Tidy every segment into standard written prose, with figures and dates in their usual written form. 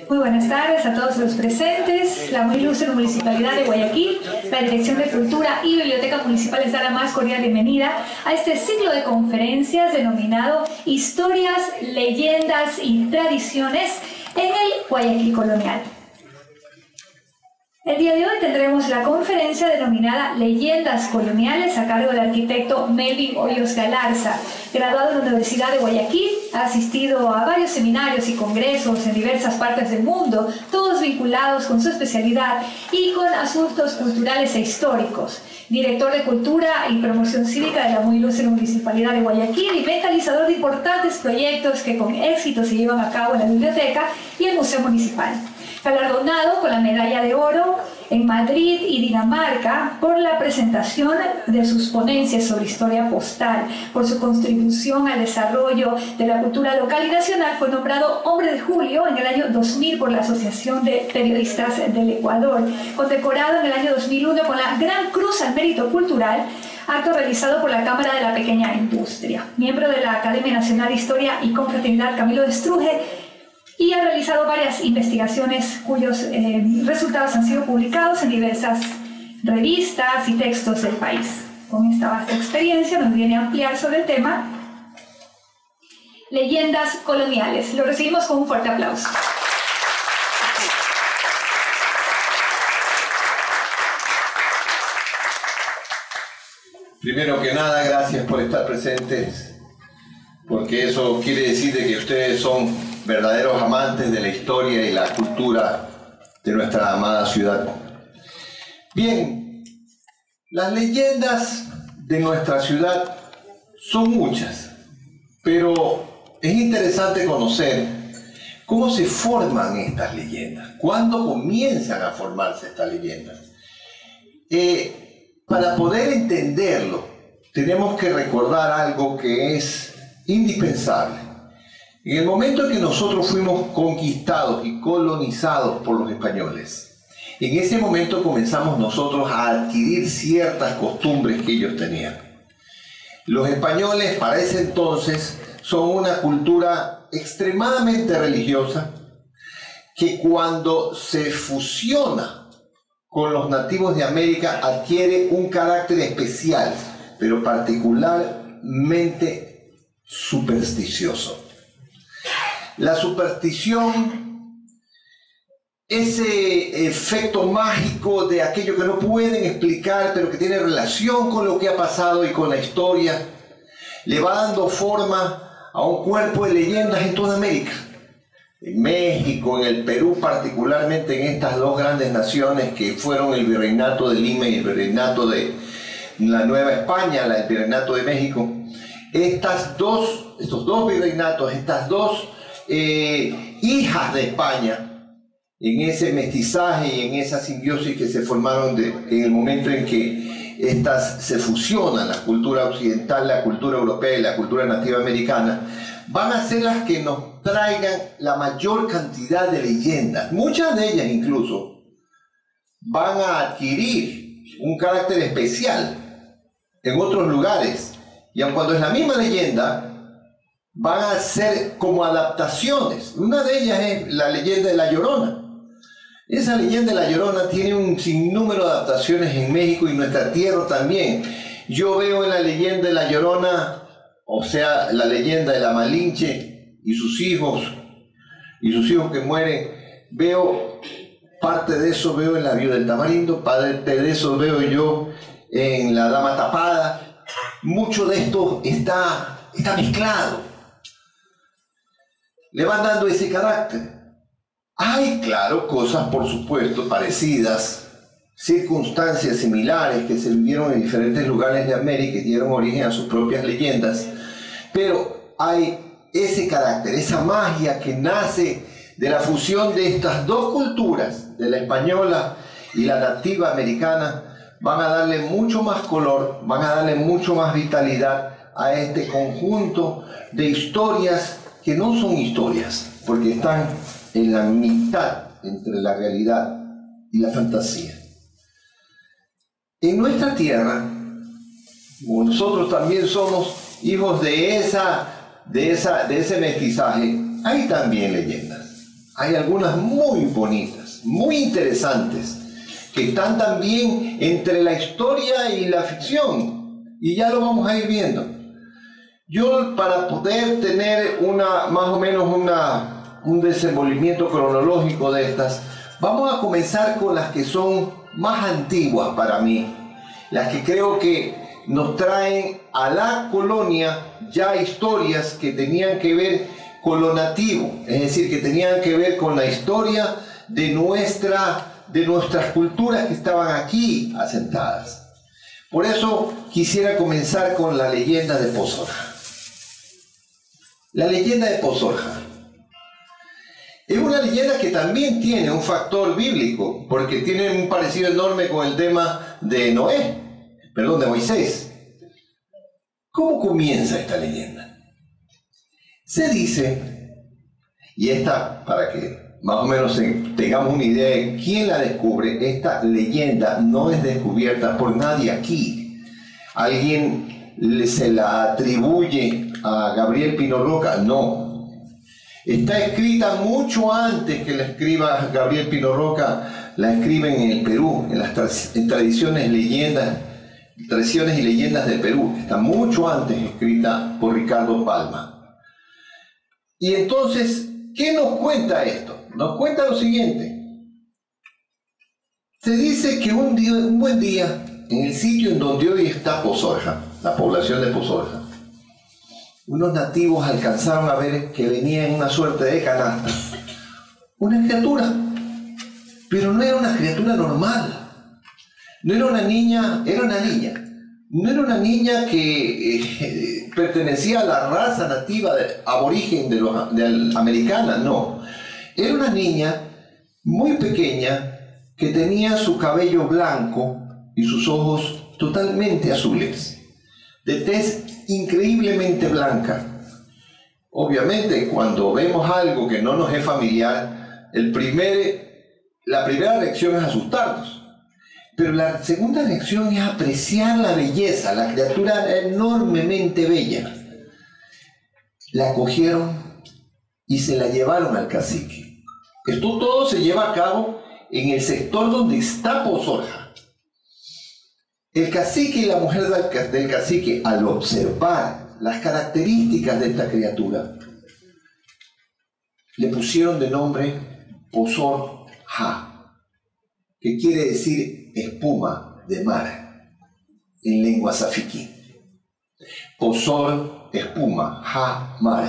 Muy buenas tardes a todos los presentes. La muy ilustre Municipalidad de Guayaquil, la Dirección de Cultura y Biblioteca Municipal les da la más cordial bienvenida a este ciclo de conferencias denominado Historias, Leyendas y Tradiciones en el Guayaquil Colonial. El día de hoy tendremos la conferencia denominada Leyendas Coloniales a cargo del arquitecto Melvin Hoyos Galarza, graduado en la Universidad de Guayaquil, ha asistido a varios seminarios y congresos en diversas partes del mundo, todos vinculados con su especialidad y con asuntos culturales e históricos. Director de Cultura y Promoción Cívica de la muy ilustre Municipalidad de Guayaquil y mentalizador de importantes proyectos que con éxito se llevan a cabo en la biblioteca y el Museo Municipal. Galardonado con la Medalla de Oro en Madrid y Dinamarca por la presentación de sus ponencias sobre historia postal, por su contribución al desarrollo de la cultura local y nacional, fue nombrado Hombre de Julio en el año 2000 por la Asociación de Periodistas del Ecuador, condecorado en el año 2001 con la Gran Cruz al Mérito Cultural, acto realizado por la Cámara de la Pequeña Industria, miembro de la Academia Nacional de Historia y Confraternidad Camilo de Struje, y ha realizado varias investigaciones cuyos resultados han sido publicados en diversas revistas y textos del país. Con esta vasta experiencia nos viene a ampliar sobre el tema Leyendas Coloniales. Lo recibimos con un fuerte aplauso. Primero que nada, gracias por estar presentes, porque eso quiere decir de que ustedes son verdaderos amantes de la historia y la cultura de nuestra amada ciudad. Bien, las leyendas de nuestra ciudad son muchas, pero es interesante conocer cómo se forman estas leyendas, cuándo comienzan a formarse estas leyendas. Para poder entenderlo, tenemos que recordar algo que es indispensable. En el momento en que nosotros fuimos conquistados y colonizados por los españoles, en ese momento comenzamos nosotros a adquirir ciertas costumbres que ellos tenían. Los españoles para ese entonces son una cultura extremadamente religiosa que cuando se fusiona con los nativos de América adquiere un carácter especial, pero particularmente supersticioso. La superstición, ese efecto mágico de aquello que no pueden explicar, pero que tiene relación con lo que ha pasado y con la historia, le va dando forma a un cuerpo de leyendas en toda América. En México, en el Perú, particularmente en estas dos grandes naciones que fueron el Virreinato de Lima y el Virreinato de la Nueva España, el Virreinato de México. Estos dos virreinatos, estas dos hijas de España, en ese mestizaje y en esa simbiosis que se formaron en el momento en que estas se fusionan, la cultura occidental, la cultura europea y la cultura nativa americana, van a ser las que nos traigan la mayor cantidad de leyendas. Muchas de ellas incluso van a adquirir un carácter especial en otros lugares, y aun cuando es la misma leyenda, van a ser como adaptaciones. Una de ellas es la leyenda de La Llorona. Esa leyenda de La Llorona tiene un sinnúmero de adaptaciones en México y nuestra tierra también. Yo veo en la leyenda de La Llorona, o sea, la leyenda de la Malinche y sus hijos que mueren, veo parte de eso, veo en La Viuda del Tamarindo, parte de eso veo yo en La Dama Tapada. Mucho de esto está mezclado. Le van dando ese carácter. Hay, claro, cosas, por supuesto, parecidas, circunstancias similares que se vivieron en diferentes lugares de América y dieron origen a sus propias leyendas, pero hay ese carácter, esa magia que nace de la fusión de estas dos culturas, de la española y la nativa americana. Van a darle mucho más color, van a darle mucho más vitalidad a este conjunto de historias que no son historias, porque están en la mitad entre la realidad y la fantasía. En nuestra tierra, como nosotros también somos hijos de esa de ese mestizaje, hay también leyendas. Hay algunas muy bonitas, muy interesantes, que están también entre la historia y la ficción. Y ya lo vamos a ir viendo. Yo, para poder tener más o menos un desenvolvimiento cronológico de estas, vamos a comenzar con las que son más antiguas para mí, las que creo que nos traen a la colonia ya historias que tenían que ver con lo nativo, es decir, que tenían que ver con la historia de nuestras culturas que estaban aquí asentadas. Por eso quisiera comenzar con la leyenda de Pozorja. La leyenda de Pozorja es una leyenda que también tiene un factor bíblico, porque tiene un parecido enorme con el tema de de Moisés. ¿Cómo comienza esta leyenda? Se dice, y esta, para que más o menos tengamos una idea de quién la descubre, esta leyenda no es descubierta por nadie aquí. Alguien se la atribuye a Gabriel Pino Roca, no. Está escrita mucho antes que la escriba Gabriel Pino Roca, la escriben en el Perú, en las tradiciones y leyendas del Perú. Está mucho antes escrita por Ricardo Palma. Y entonces, ¿qué nos cuenta esto? Nos cuenta lo siguiente. Se dice que un buen día, en el sitio en donde hoy está Pozorja, la población de Pozorja, unos nativos alcanzaron a ver que venía en una suerte de canasta una criatura, pero no era una criatura normal, no era una niña, era una niña. No era una niña que pertenecía a la raza nativa aborigen americana, no. Era una niña muy pequeña que tenía su cabello blanco y sus ojos totalmente azules, de tez increíblemente blanca. Obviamente, cuando vemos algo que no nos es familiar, la primera reacción es asustarnos. Pero la segunda reacción es apreciar la belleza. La criatura era enormemente bella. La cogieron y se la llevaron al cacique. Esto todo se lleva a cabo en el sector donde está Pozorja. El cacique y la mujer del cacique, al observar las características de esta criatura, le pusieron de nombre Pozorja, que quiere decir espuma de mar en lengua safiquí. Pozor, espuma, ja, mar.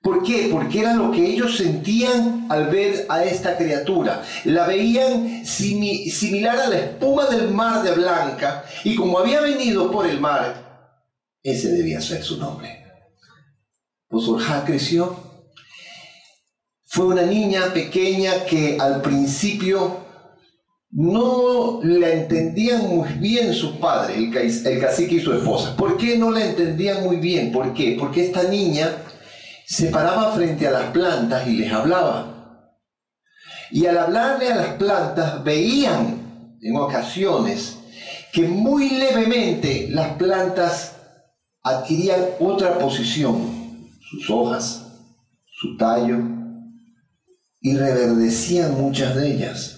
¿Por qué? Porque era lo que ellos sentían al ver a esta criatura. La veían similar a la espuma del mar de blanca, y como había venido por el mar, ese debía ser su nombre. Pozorja creció. Fue una niña pequeña que al principio no la entendían muy bien sus padres, el cacique y su esposa. ¿Por qué no la entendían muy bien? ¿Por qué? Porque esta niña se paraba frente a las plantas y les hablaba. Y al hablarle a las plantas veían en ocasiones que muy levemente las plantas adquirían otra posición, sus hojas, su tallo, y reverdecían muchas de ellas.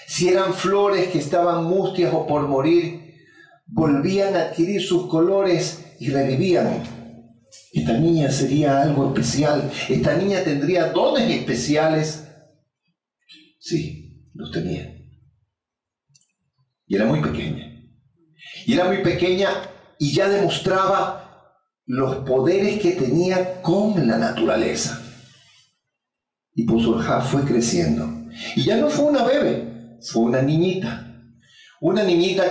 Si eran flores que estaban mustias o por morir, volvían a adquirir sus colores y revivían. Esta niña sería algo especial. Esta niña tendría dones especiales. Sí, los tenía. Y era muy pequeña. Y ya demostraba los poderes que tenía con la naturaleza. Y Pozorja fue creciendo. Y ya no fue una bebé. Fue una niñita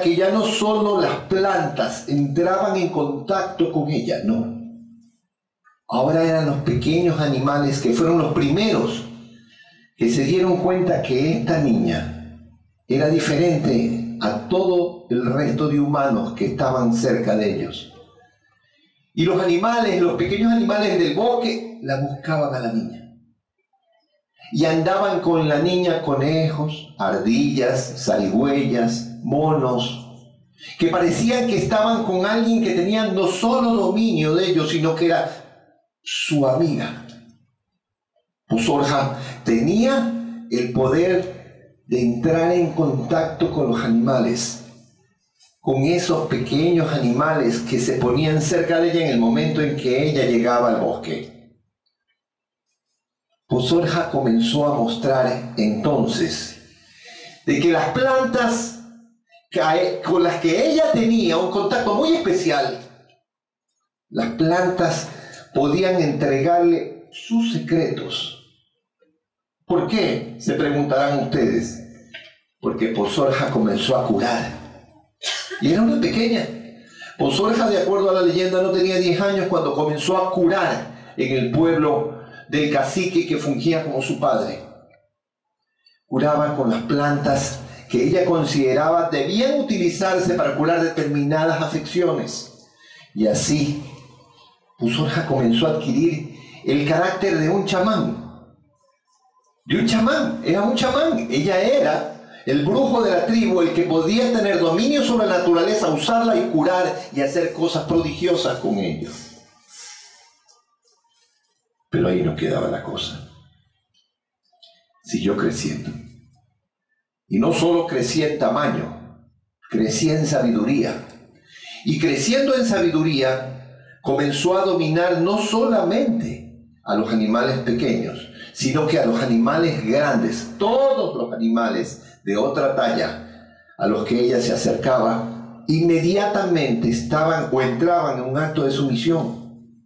que ya no solo las plantas entraban en contacto con ella, no. Ahora eran los pequeños animales que fueron los primeros que se dieron cuenta que esta niña era diferente a todo el resto de humanos que estaban cerca de ellos. Y los pequeños animales del bosque la buscaban a la niña. Y andaban con la niña conejos, ardillas, zarigüeyas, monos, que parecían que estaban con alguien que tenía no solo dominio de ellos, sino que era su amiga. Pozorja tenía el poder de entrar en contacto con los animales, con esos pequeños animales que se ponían cerca de ella en el momento en que ella llegaba al bosque. Pozorja comenzó a mostrar entonces de que las plantas con las que ella tenía un contacto muy especial, las plantas podían entregarle sus secretos. ¿Por qué? Se preguntarán ustedes. Porque Pozorja comenzó a curar. Y era una pequeña. Pozorja, de acuerdo a la leyenda, no tenía 10 años cuando comenzó a curar en el pueblo del cacique que fungía como su padre. Curaba con las plantas que ella consideraba debían utilizarse para curar determinadas afecciones. Y así, Pozorja comenzó a adquirir el carácter de un chamán. Era un chamán. Ella era el brujo de la tribu, el que podía tener dominio sobre la naturaleza, usarla y curar y hacer cosas prodigiosas con ellos. Pero ahí no quedaba la cosa. Siguió creciendo. Y no solo crecía en tamaño, crecía en sabiduría. Y creciendo en sabiduría, comenzó a dominar no solamente a los animales pequeños, sino que a los animales grandes, todos los animales de otra talla a los que ella se acercaba, inmediatamente estaban o entraban en un acto de sumisión.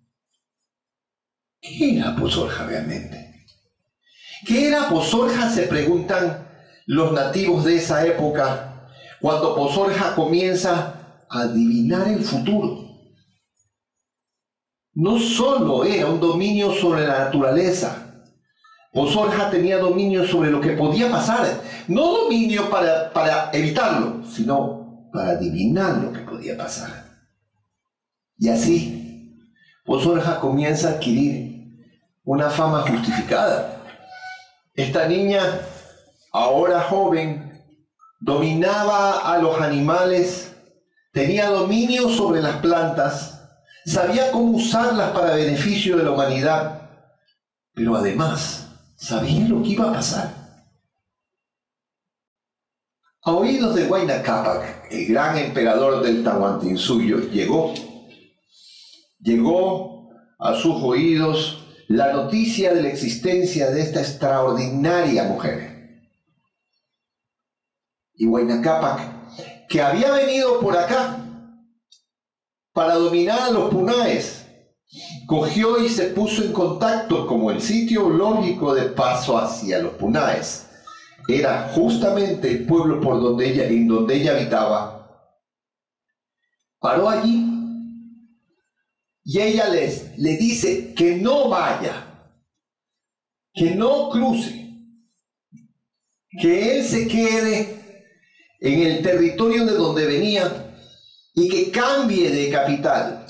¿Qué era Pozorja realmente? ¿Qué era Pozorja? Se preguntan los nativos de esa época, cuando Pozorja comienza a adivinar el futuro. No solo era un dominio sobre la naturaleza, Pozorja tenía dominio sobre lo que podía pasar, no dominio para evitarlo, sino para adivinar lo que podía pasar. Y así, Pozorja comienza a adquirir una fama justificada. Esta niña, ahora joven, dominaba a los animales, tenía dominio sobre las plantas, sabía cómo usarlas para beneficio de la humanidad, pero además sabía lo que iba a pasar. A oídos de Huayna Cápac, el gran emperador del Tahuantinsuyo, llegó a sus oídos la noticia de la existencia de esta extraordinaria mujer. Y Huayna Cápac, que había venido por acá para dominar a los punaes, cogió y se puso en contacto, como el sitio lógico de paso hacia los punaes era justamente el pueblo en donde ella habitaba. Paró allí y ella le dice que no vaya, que no cruce, que él se quede en el territorio de donde venía y que cambie de capital,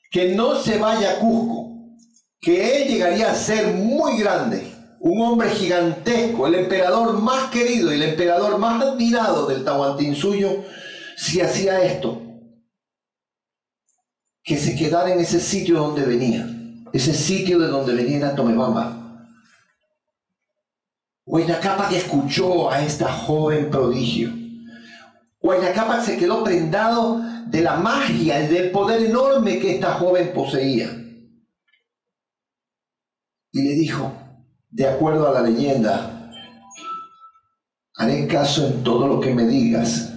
que no se vaya a Cusco, que él llegaría a ser muy grande, un hombre gigantesco, el emperador más querido y el emperador más admirado del Tahuantinsuyo, si hacía esto, que se quedara en ese sitio donde venía. Ese sitio de donde venía era Tomebamba. Huayna Cápac escuchó a esta joven prodigio. Huayna Cápac se quedó prendado de la magia y del poder enorme que esta joven poseía. Y le dijo, de acuerdo a la leyenda, haré caso en todo lo que me digas,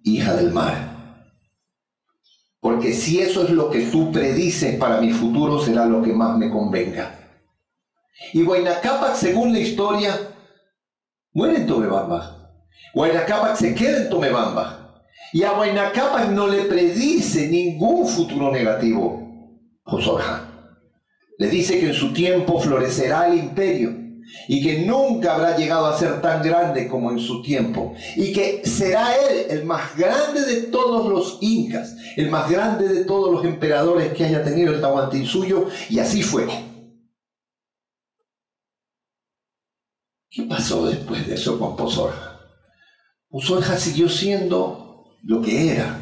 hija del mar. Porque si eso es lo que tú predices para mi futuro, será lo que más me convenga. Y Huayna Cápac, según la historia, muere en Tomebamba. Huayna Cápac se queda en Tomebamba. Y a Huayna Cápac no le predice ningún futuro negativo Pozorja. Le dice que en su tiempo florecerá el imperio y que nunca habrá llegado a ser tan grande como en su tiempo, y que será él el más grande de todos los incas, el más grande de todos los emperadores que haya tenido el Tahuantinsuyo, y así fue. ¿Qué pasó después de eso con Pozorja? Pozorja siguió siendo lo que era,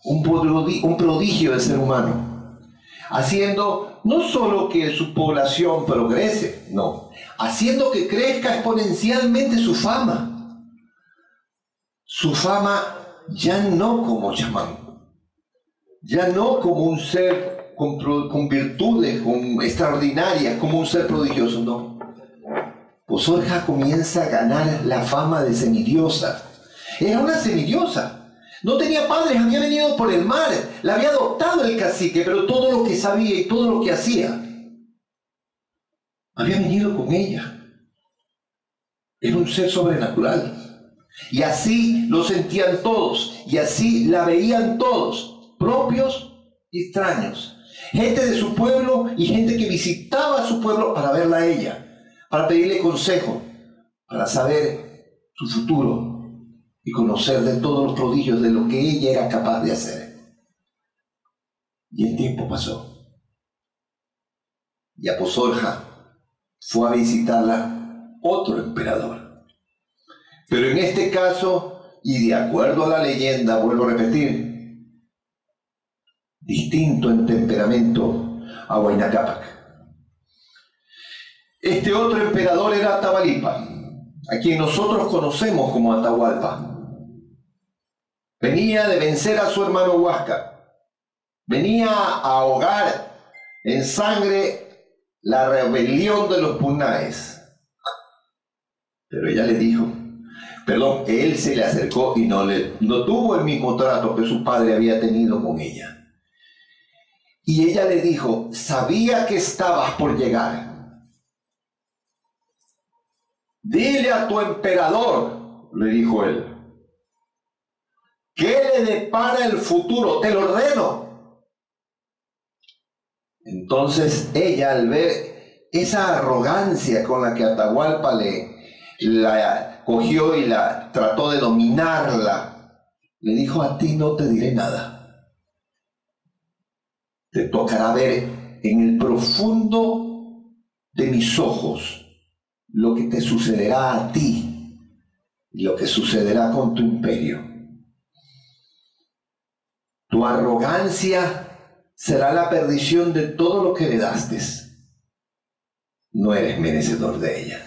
un prodigio de ser humano, haciendo no solo que su población progrese, no, haciendo que crezca exponencialmente su fama. Su fama ya no como chamán, ya no como un ser con virtudes extraordinarias, como un ser prodigioso, no. Posorja comienza a ganar la fama de semidiosa. Era una semidiosa. No tenía padres, había venido por el mar, la había adoptado el cacique, pero todo lo que sabía y todo lo que hacía había venido con ella. Era un ser sobrenatural. Y así lo sentían todos, y así la veían todos, propios y extraños. Gente de su pueblo y gente que visitaba su pueblo para verla a ella, para pedirle consejo, para saber su futuro y conocer de todos los prodigios de lo que ella era capaz de hacer. Y el tiempo pasó. Y a Posorja fue a visitarla otro emperador. Pero en este caso, y de acuerdo a la leyenda, vuelvo a repetir, distinto en temperamento a Huayna Cápac. Este otro emperador era Atahualpa, a quien nosotros conocemos como Atahualpa. Venía de vencer a su hermano Huáscar, venía a ahogar en sangre la rebelión de los Punaes. Pero ella le dijo, él se le acercó y no tuvo el mismo trato que su padre había tenido con ella. Y ella le dijo, sabía que estabas por llegar. Dile a tu emperador, le dijo él, ¿qué le depara el futuro? Te lo ordeno. Entonces ella, al ver esa arrogancia con la que Atahualpa la cogió y la trató de dominarla, le dijo, a ti no te diré nada. Te tocará ver en el profundo de mis ojos lo que te sucederá a ti y lo que sucederá con tu imperio. Tu arrogancia será la perdición de todo lo que heredaste. No eres merecedor de ella.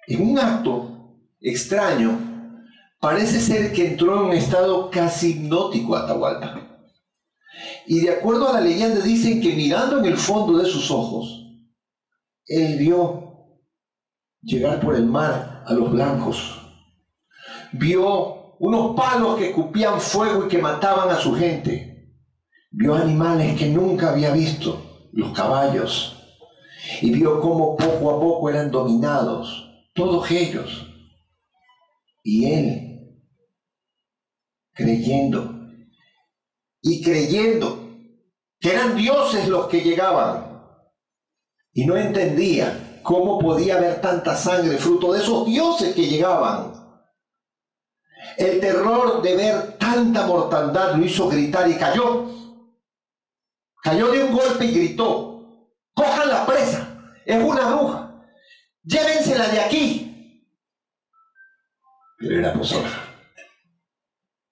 En un acto extraño, parece ser que entró en un estado casi hipnótico Atahualpa. Y de acuerdo a la leyenda dicen que mirando en el fondo de sus ojos, él vio llegar por el mar a los blancos. Vio unos palos que escupían fuego y que mataban a su gente. Vio animales que nunca había visto, los caballos. Y vio cómo poco a poco eran dominados todos ellos. Y él, creyendo que eran dioses los que llegaban, y no entendía cómo podía haber tanta sangre fruto de esos dioses que llegaban. El terror de ver tanta mortandad lo hizo gritar y cayó. Cayó de un golpe y gritó, cojan la presa, es una bruja, llévensela de aquí. Pero era Posorja,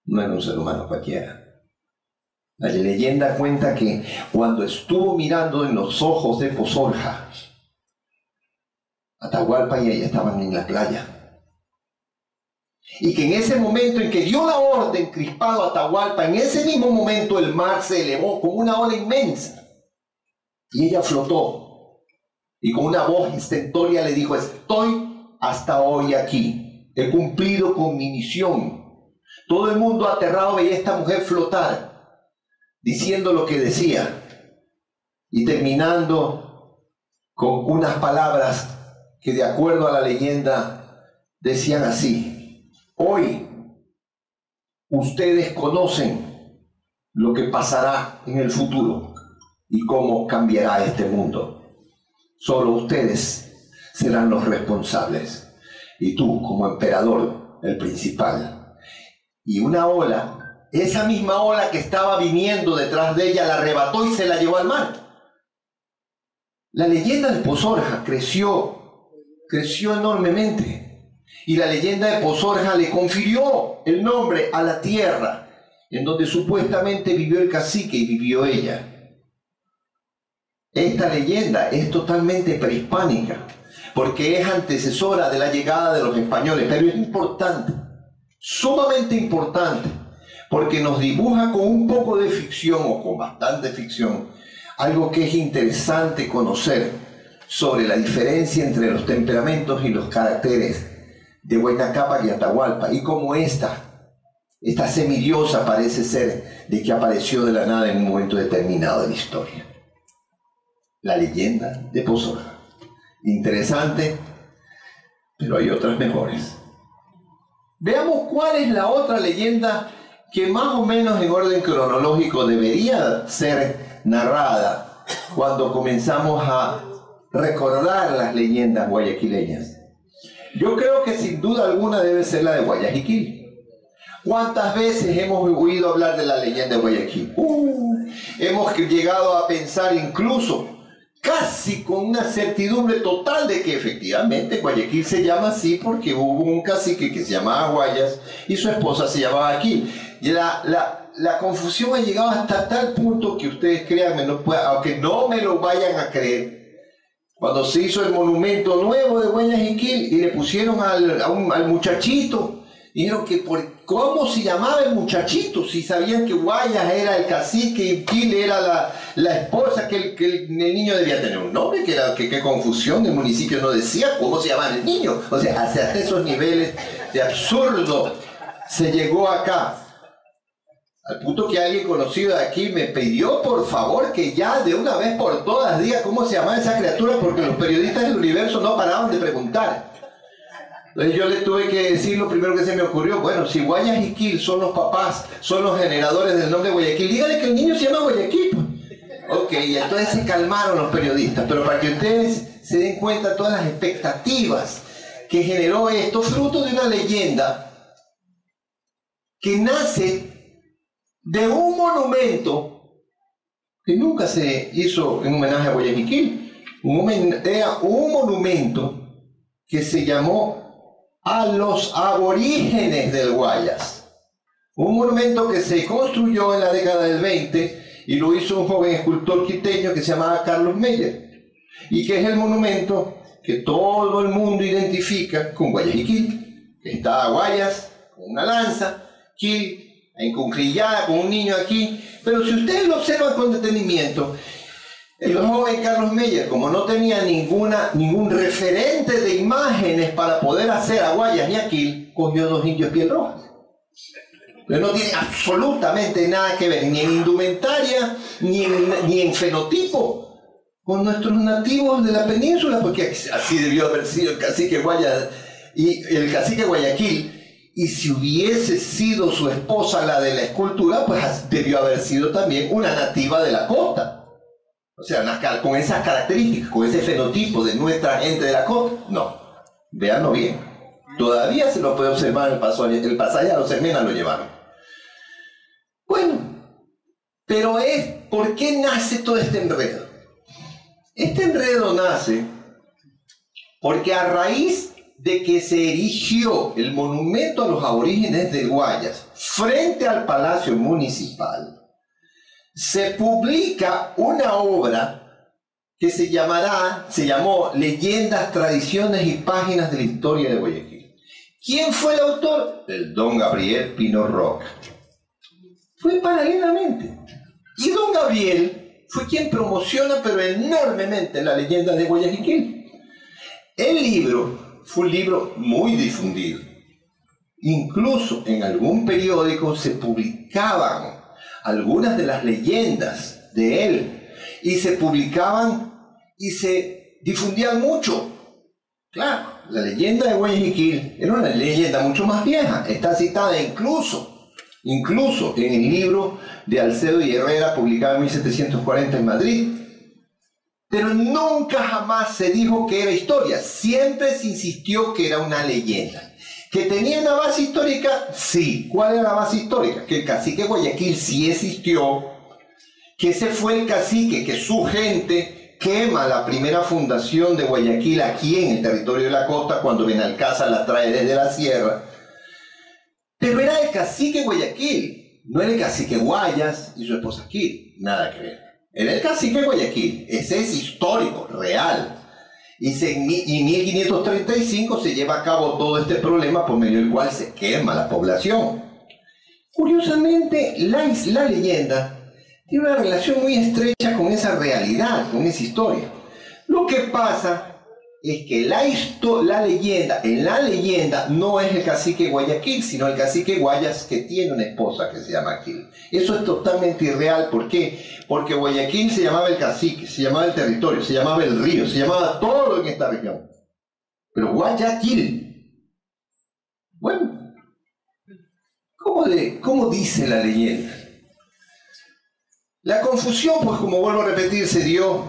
no era un ser humano cualquiera. La leyenda cuenta que cuando estuvo mirando en los ojos de Posorja, Atahualpa y ella estaban en la playa. Y que en ese momento en que dio la orden crispado a Atahualpa, en ese mismo momento el mar se elevó con una ola inmensa. Y ella flotó. Y con una voz estentórea le dijo, estoy hasta hoy aquí. He cumplido con mi misión. Todo el mundo aterrado veía a esta mujer flotar, diciendo lo que decía. Y terminando con unas palabras que de acuerdo a la leyenda decían así. Hoy ustedes conocen lo que pasará en el futuro y cómo cambiará este mundo. Solo ustedes serán los responsables y tú como emperador el principal. Y una ola, esa misma ola que estaba viniendo detrás de ella, la arrebató y se la llevó al mar. La leyenda de Posorja creció enormemente. Y la leyenda de Posorja le confirió el nombre a la tierra en donde supuestamente vivió el cacique y vivió ella. Esta leyenda es totalmente prehispánica, porque es antecesora de la llegada de los españoles, pero es importante, sumamente importante, porque nos dibuja con un poco de ficción, o con bastante ficción, algo que es interesante conocer sobre la diferencia entre los temperamentos y los caracteres de Huayna Cápac y Atahualpa, y cómo esta semidiosa parece ser de que apareció de la nada en un momento determinado de la historia. La leyenda de Pozoja. Interesante, pero hay otras mejores. Veamos cuál es la otra leyenda que más o menos en orden cronológico debería ser narrada cuando comenzamos a recordar las leyendas guayaquileñas. Yo creo que sin duda alguna debe ser la de Guayaquil. ¿Cuántas veces hemos oído hablar de la leyenda de Guayaquil? Hemos llegado a pensar incluso, casi con una certidumbre total, de que efectivamente Guayaquil se llama así porque hubo un cacique que se llamaba Guayas y su esposa se llamaba Aquil. Y la confusión ha llegado hasta tal punto que ustedes créanme, aunque no me lo vayan a creer, cuando se hizo el monumento nuevo de Guayaquil y le pusieron al muchachito, dijeron que cómo se llamaba el muchachito, si sabían que Guayas era el cacique y Quil era la esposa, que el niño debía tener un nombre, qué confusión, el municipio no decía cómo se llamaba el niño. O sea, hasta esos niveles de absurdo se llegó acá. Al punto que alguien conocido de aquí me pidió por favor que ya de una vez por todas diga cómo se llamaba esa criatura, porque los periodistas del Universo no paraban de preguntar. Entonces yo le tuve que decir lo primero que se me ocurrió: bueno, si Guayas y Quil son los papás, son los generadores del nombre de Guayaquil, dígale que el niño se llama Guayaquil. Ok, y entonces se calmaron los periodistas, pero para que ustedes se den cuenta de todas las expectativas que generó esto, fruto de una leyenda que nace de un monumento que nunca se hizo en homenaje a Guayaquil. Era un monumento que se llamó a los aborígenes del Guayas. Un monumento que se construyó en la década del 20 y lo hizo un joven escultor quiteño que se llamaba Carlos Meyer, y que es el monumento que todo el mundo identifica con Guayaquil. Está Guayas con una lanza, Quil encunclillada con un niño aquí, pero si ustedes lo observan con detenimiento, el joven Carlos Meyer, como no tenía ningún referente de imágenes para poder hacer a Guayas y a Quil, cogió dos indios piel rojas. Pero no tiene absolutamente nada que ver, ni en indumentaria, ni en fenotipo, con nuestros nativos de la península, porque así debió haber sido el cacique Guayas y el cacique Guayaquil. Y si hubiese sido su esposa la de la escultura, pues debió haber sido también una nativa de la costa. O sea, con esas características, con ese fenotipo de nuestra gente de la costa. No, véanlo bien. Todavía se lo puede observar el pasaje a los Hermenas lo llevaron. Bueno, pero ¿por qué nace todo este enredo? Este enredo nace porque a raíz de que se erigió el monumento a los aborígenes de Guayas frente al Palacio Municipal, se publica una obra que se llamó Leyendas, Tradiciones y Páginas de la Historia de Guayaquil. ¿Quién fue el autor? El don Gabriel Pino Roca. Fue paralelamente. Y don Gabriel fue quien promociona pero enormemente la leyenda de Guayaquil. El libro fue un libro muy difundido. Incluso en algún periódico se publicaban algunas de las leyendas de él, y se publicaban y se difundían mucho. Claro, la leyenda de Guayaquil era una leyenda mucho más vieja, está citada incluso en el libro de Alcedo y Herrera, publicado en 1740 en Madrid. Pero nunca jamás se dijo que era historia, siempre se insistió que era una leyenda. ¿Que tenía una base histórica? Sí. ¿Cuál era la base histórica? Que el cacique Guayaquil sí existió, que ese fue el cacique, que su gente quema la primera fundación de Guayaquil aquí en el territorio de la costa cuando Benalcázar la trae desde la sierra. Pero era el cacique Guayaquil. No era el cacique Guayas y su esposa Quil, nada que ver. Era el cacique Guayaquil, ese es histórico, real. Y en 1535 se lleva a cabo todo este problema por medio del cual se quema la población. Curiosamente, la leyenda tiene una relación muy estrecha con esa realidad, con esa historia. Lo que pasa es que en la leyenda no es el cacique Guayaquil, sino el cacique Guayas, que tiene una esposa que se llama Quil. Eso es totalmente irreal. ¿Por qué? Porque Guayaquil se llamaba el cacique, se llamaba el territorio, se llamaba el río, se llamaba todo en esta región. Pero Guayaquil, bueno, ¿cómo dice la leyenda? La confusión, pues como vuelvo a repetir, se dio...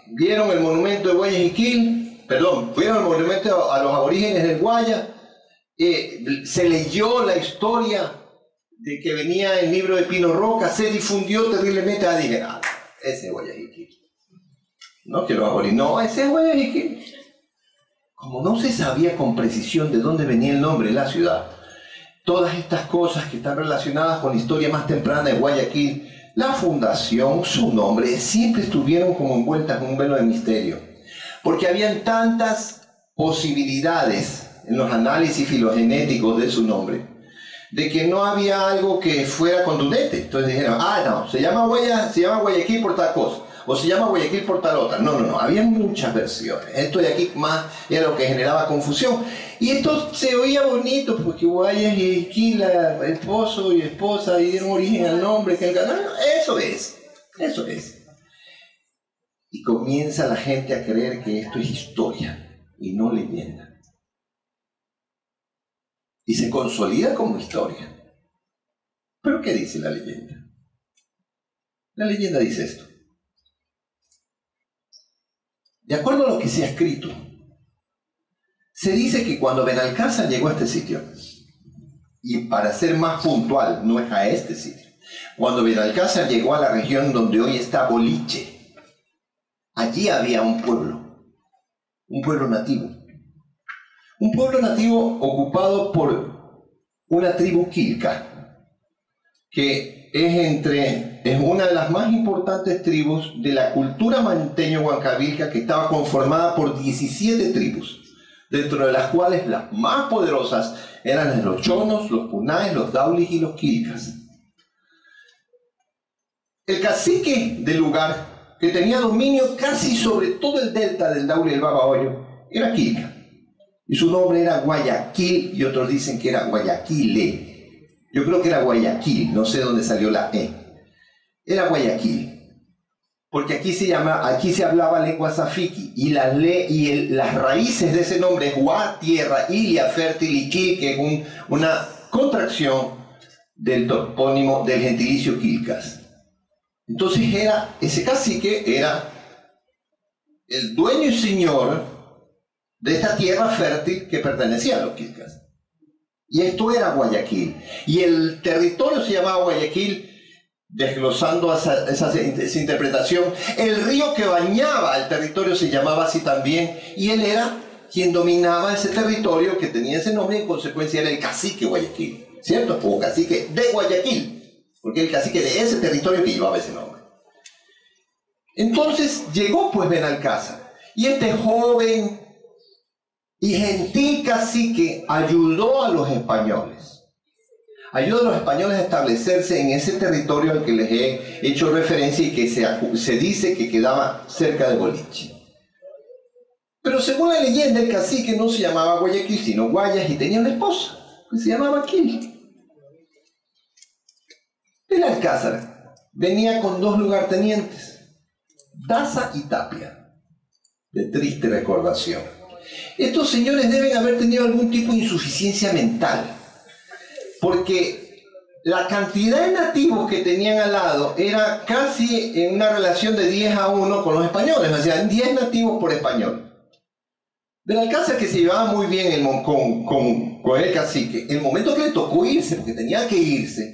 vieron el monumento de Guayaquil, vieron el monumento a los aborígenes del Guaya, se leyó la historia de que venía el libro de Pino Roca, se difundió terriblemente, dije, ese es Guayaquil. No, que los aborígenes, no, ese es Guayaquil. Como no se sabía con precisión de dónde venía el nombre de la ciudad, todas estas cosas que están relacionadas con la historia más temprana de Guayaquil, la fundación, su nombre, siempre estuvieron como envueltas en un velo de misterio. Porque habían tantas posibilidades en los análisis filogenéticos de su nombre, de que no había algo que fuera contundente. Entonces dijeron, no, se llama Guayaquil por tal cosa, o se llama Guayaquil por tal otra. No, había muchas versiones. Esto de aquí más era lo que generaba confusión. Y esto se oía bonito porque Guayaquil, el esposo y esposa, y dieron origen al nombre. Eso es. Y comienza la gente a creer que esto es historia y no leyenda. Y se consolida como historia. ¿Pero qué dice la leyenda? La leyenda dice esto. De acuerdo a lo que se ha escrito, se dice que cuando Benalcázar llegó a este sitio, y para ser más puntual, no es a este sitio, cuando Benalcázar llegó a la región donde hoy está Boliche, allí había un pueblo nativo. Un pueblo nativo ocupado por una tribu Quilca, que es una de las más importantes tribus de la cultura manteño-huancavilca, que estaba conformada por 17 tribus, dentro de las cuales las más poderosas eran los chonos, los punaes, los daulis y los quilcas. El cacique del lugar, que tenía dominio casi sobre todo el delta del Daule y el Babahoyo, era Quilca. Y su nombre era Guayaquil, y otros dicen que era Guayaquile. Yo creo que era Guayaquil, no sé dónde salió la E. Era Guayaquil. Porque aquí se hablaba lengua safiqui, y las raíces de ese nombre es Gua, tierra, Ilia, fértil, y Quil, que es una contracción del topónimo del gentilicio Quilcas. Entonces ese cacique era el dueño y señor de esta tierra fértil que pertenecía a los Quilcas. Y esto era Guayaquil. Y el territorio se llamaba Guayaquil, desglosando esa interpretación. El río que bañaba el territorio se llamaba así también, y él era quien dominaba ese territorio que tenía ese nombre, y en consecuencia era el cacique Guayaquil, ¿cierto? O cacique de Guayaquil, porque el cacique de ese territorio que llevaba ese nombre. Entonces llegó pues Benalcázar, y este joven y gentil cacique ayudó a los españoles. Ayudó a los españoles a establecerse en ese territorio al que les he hecho referencia y que se dice que quedaba cerca de Boliche. Pero según la leyenda, el cacique no se llamaba Guayaquil, sino Guayas, y tenía una esposa que se llamaba Quil. Benalcázar venía con 2 lugartenientes, Daza y Tapia, de triste recordación. Estos señores deben haber tenido algún tipo de insuficiencia mental, porque la cantidad de nativos que tenían al lado era casi en una relación de 10-1 con los españoles, o sea, 10 nativos por español. Benalcázar, que se llevaba muy bien con el cacique, el momento que le tocó irse, porque tenía que irse,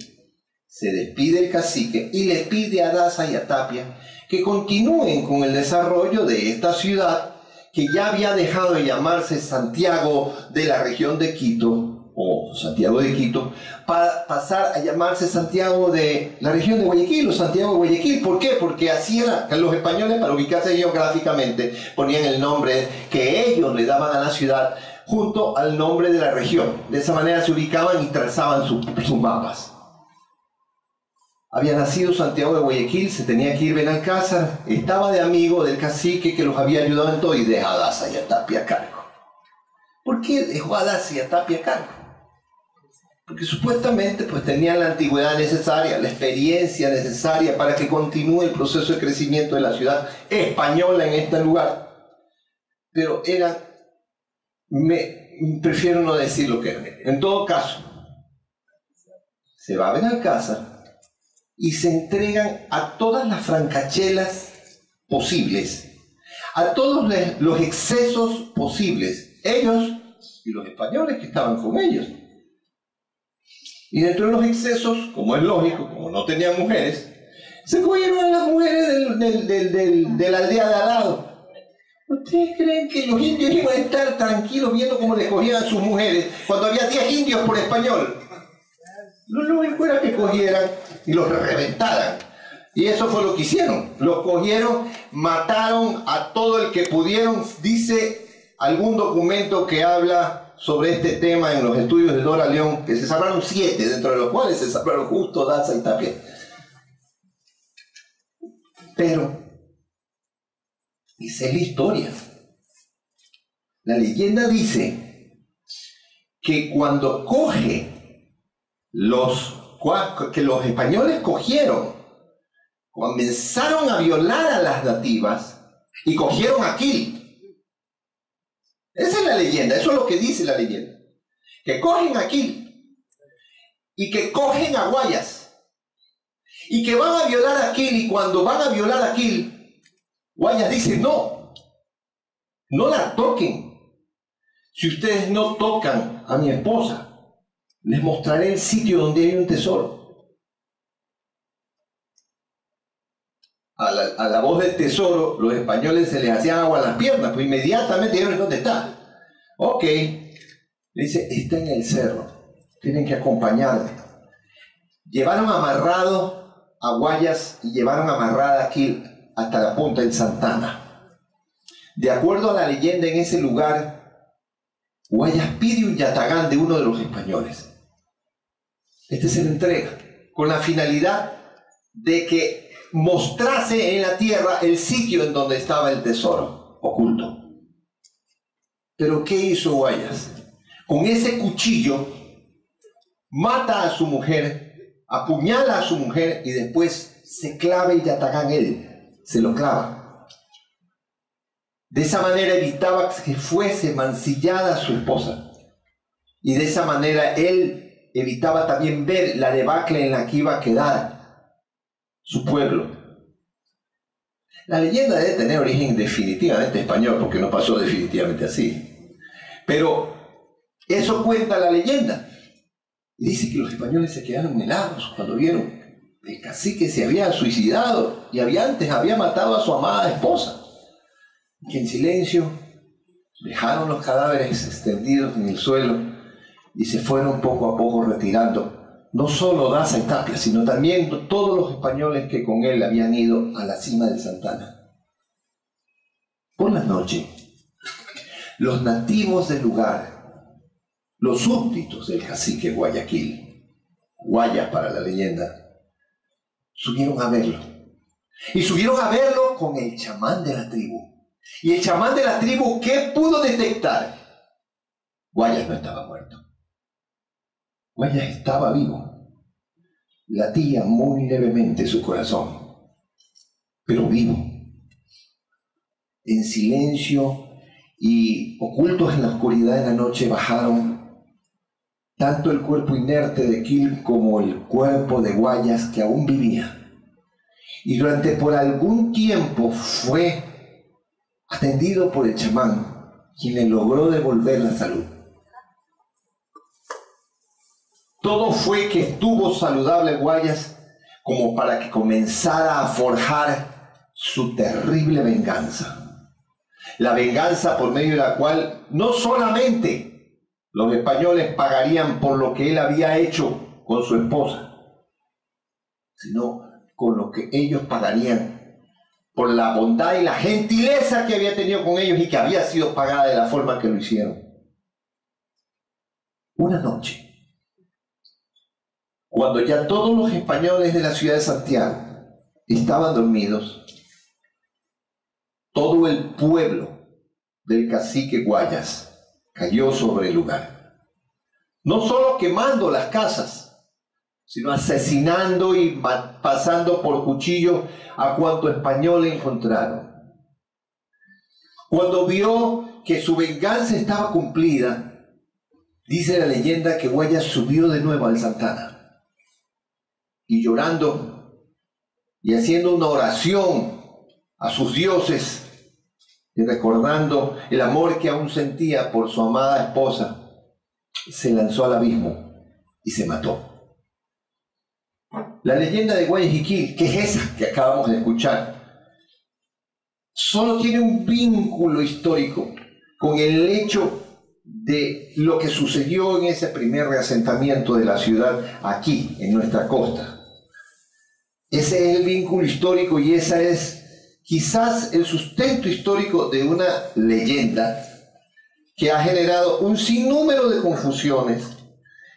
se despide el cacique y le pide a Daza y a Tapia que continúen con el desarrollo de esta ciudad, que ya había dejado de llamarse Santiago de la región de Quito o Santiago de Quito, para pasar a llamarse Santiago de la región de Guayaquil o Santiago de Guayaquil. ¿Por qué? Porque así eran los españoles, para ubicarse geográficamente, ponían el nombre que ellos le daban a la ciudad junto al nombre de la región. De esa manera se ubicaban y trazaban sus mapas. Había nacido Santiago de Guayaquil, se tenía que ir Benalcázar, estaba de amigo del cacique que los había ayudado en todo y dejó a Daza y a Tapia a cargo. ¿Por qué dejó a Daza y a Tapia a cargo? Porque supuestamente pues tenían la antigüedad necesaria, la experiencia necesaria para que continúe el proceso de crecimiento de la ciudad española en este lugar. Pero prefiero no decir lo que era. En todo caso, se va a Benalcázar y se entregan a todas las francachelas posibles, a todos los excesos posibles, ellos y los españoles que estaban con ellos. Y dentro de los excesos, como es lógico, como no tenían mujeres, se cogieron a las mujeres de la aldea de al lado. ¿Ustedes creen que los indios iban a estar tranquilos viendo cómo les cogían a sus mujeres cuando había 10 indios por español? Lo lógico era que cogieran y los reventaran. Y eso fue lo que hicieron. Los cogieron, mataron a todo el que pudieron. Dice algún documento que habla sobre este tema en los estudios de Dora León, que se salvaron 7, dentro de los cuales se salvaron Justo, Daza y Tapia. Pero esa es la historia. La leyenda dice que cuando que los españoles cogieron, comenzaron a violar a las nativas y cogieron a Quil. Esa es la leyenda, eso es lo que dice la leyenda. Que cogen a Quil y que cogen a Guayas y que van a violar a Quil, y cuando van a violar a Quil, Guayas dice: no la toquen. Si ustedes no tocan a mi esposa, les mostraré el sitio donde hay un tesoro. A la voz del tesoro, los españoles se les hacían agua a las piernas, pues inmediatamente dijeron: ¿dónde está? Ok, le dice: está en el cerro, tienen que acompañarme. Llevaron amarrado a Guayas y llevaron amarrada a Quil hasta la punta del Santana. De acuerdo a la leyenda, en ese lugar, Guayas pide un yatagán de uno de los españoles. Este se le entrega con la finalidad de que mostrase en la tierra el sitio en donde estaba el tesoro oculto. Pero ¿qué hizo Guayas? Con ese cuchillo mata a su mujer, apuñala a su mujer y después se clava el yatagán él, se lo clava. De esa manera evitaba que fuese mancillada su esposa, y de esa manera él evitaba también ver la debacle en la que iba a quedar su pueblo. La leyenda debe tener origen definitivamente español, porque no pasó definitivamente así. Pero eso cuenta la leyenda. Y dice que los españoles se quedaron helados cuando vieron que el cacique se había suicidado y antes había matado a su amada esposa. Que en silencio dejaron los cadáveres extendidos en el suelo y se fueron poco a poco retirando, no solo Daza y Tapia, sino también todos los españoles que con él habían ido a la cima del Santana. Por la noche, los nativos del lugar, los súbditos del cacique Guayaquil, Guayas para la leyenda, subieron a verlo. Y subieron a verlo con el chamán de la tribu. Y el chamán de la tribu, ¿qué pudo detectar? Guayas no estaba muerto. Guayas estaba vivo. Latía muy levemente su corazón, pero vivo. En silencio y ocultos en la oscuridad de la noche bajaron tanto el cuerpo inerte de Quil como el cuerpo de Guayas, que aún vivía. Y por algún tiempo fue atendido por el chamán, quien le logró devolver la salud. Todo fue que estuvo saludable Guayas como para que comenzara a forjar su terrible venganza. La venganza por medio de la cual no solamente los españoles pagarían por lo que él había hecho con su esposa, sino con lo que ellos pagarían por la bondad y la gentileza que había tenido con ellos y que había sido pagada de la forma que lo hicieron. Una noche, cuando ya todos los españoles de la ciudad de Santiago estaban dormidos, todo el pueblo del cacique Guayas cayó sobre el lugar, no solo quemando las casas, sino asesinando y pasando por cuchillo a cuanto español encontraron. Cuando vio que su venganza estaba cumplida, dice la leyenda que Guayas subió de nuevo al Santana y llorando y haciendo una oración a sus dioses y recordando el amor que aún sentía por su amada esposa, se lanzó al abismo y se mató. La leyenda de Guayaquil, que es esa que acabamos de escuchar, solo tiene un vínculo histórico con el hecho de lo que sucedió en ese primer reasentamiento de la ciudad aquí, en nuestra costa. Ese es el vínculo histórico y esa es quizás el sustento histórico de una leyenda que ha generado un sinnúmero de confusiones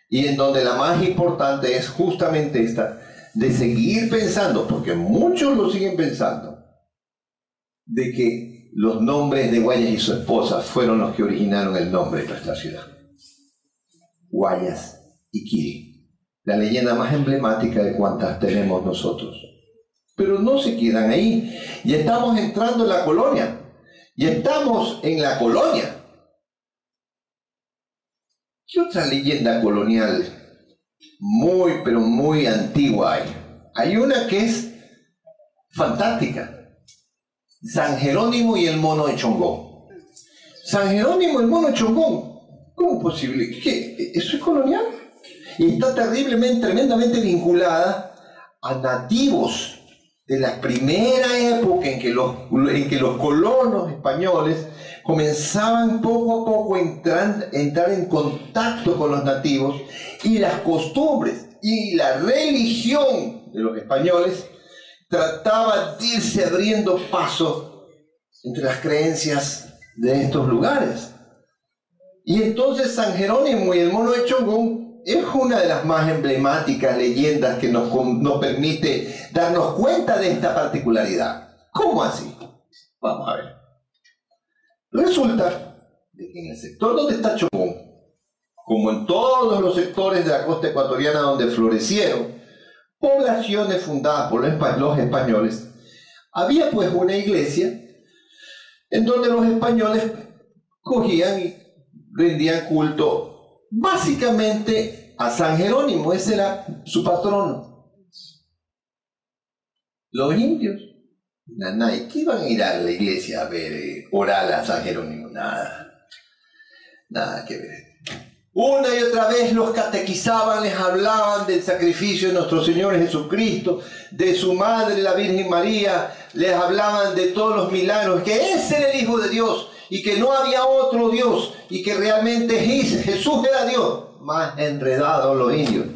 y en donde la más importante es justamente esta, de seguir pensando, porque muchos lo siguen pensando, de que los nombres de Guayas y su esposa fueron los que originaron el nombre de nuestra ciudad. Guayas y Quil, la leyenda más emblemática de cuantas tenemos nosotros. Pero no se quedan ahí. Ya estamos entrando en la colonia. Ya estamos en la colonia. ¿Qué otra leyenda colonial muy, pero muy antigua hay? Hay una que es fantástica. San Jerónimo y el mono de Chongón. San Jerónimo y el mono de Chongón. ¿Cómo es posible? ¿Qué? ¿Eso es colonial? Y está tremendamente vinculada a nativos de la primera época en que los colonos españoles comenzaban poco a poco a entrar en contacto con los nativos, y las costumbres y la religión de los españoles trataba de irse abriendo paso entre las creencias de estos lugares. Y entonces San Jerónimo y el mono de Chongón es una de las más emblemáticas leyendas que nos permite darnos cuenta de esta particularidad. ¿Cómo así? Vamos a ver. Resulta de que en el sector donde está Chongón, como en todos los sectores de la costa ecuatoriana donde florecieron poblaciones fundadas por los españoles, había pues una iglesia en donde los españoles cogían y rendían culto básicamente a San Jerónimo. Ese era su patrono. Los indios, nanay, ¿qué iban a ir a la iglesia a ver, orar a San Jerónimo? Nada que ver. Una y otra vez los catequizaban, les hablaban del sacrificio de nuestro Señor Jesucristo, de su madre, la Virgen María, les hablaban de todos los milagros, que ese era el Hijo de Dios y que no había otro Dios y que realmente Jesús era Dios. Más enredados los indios.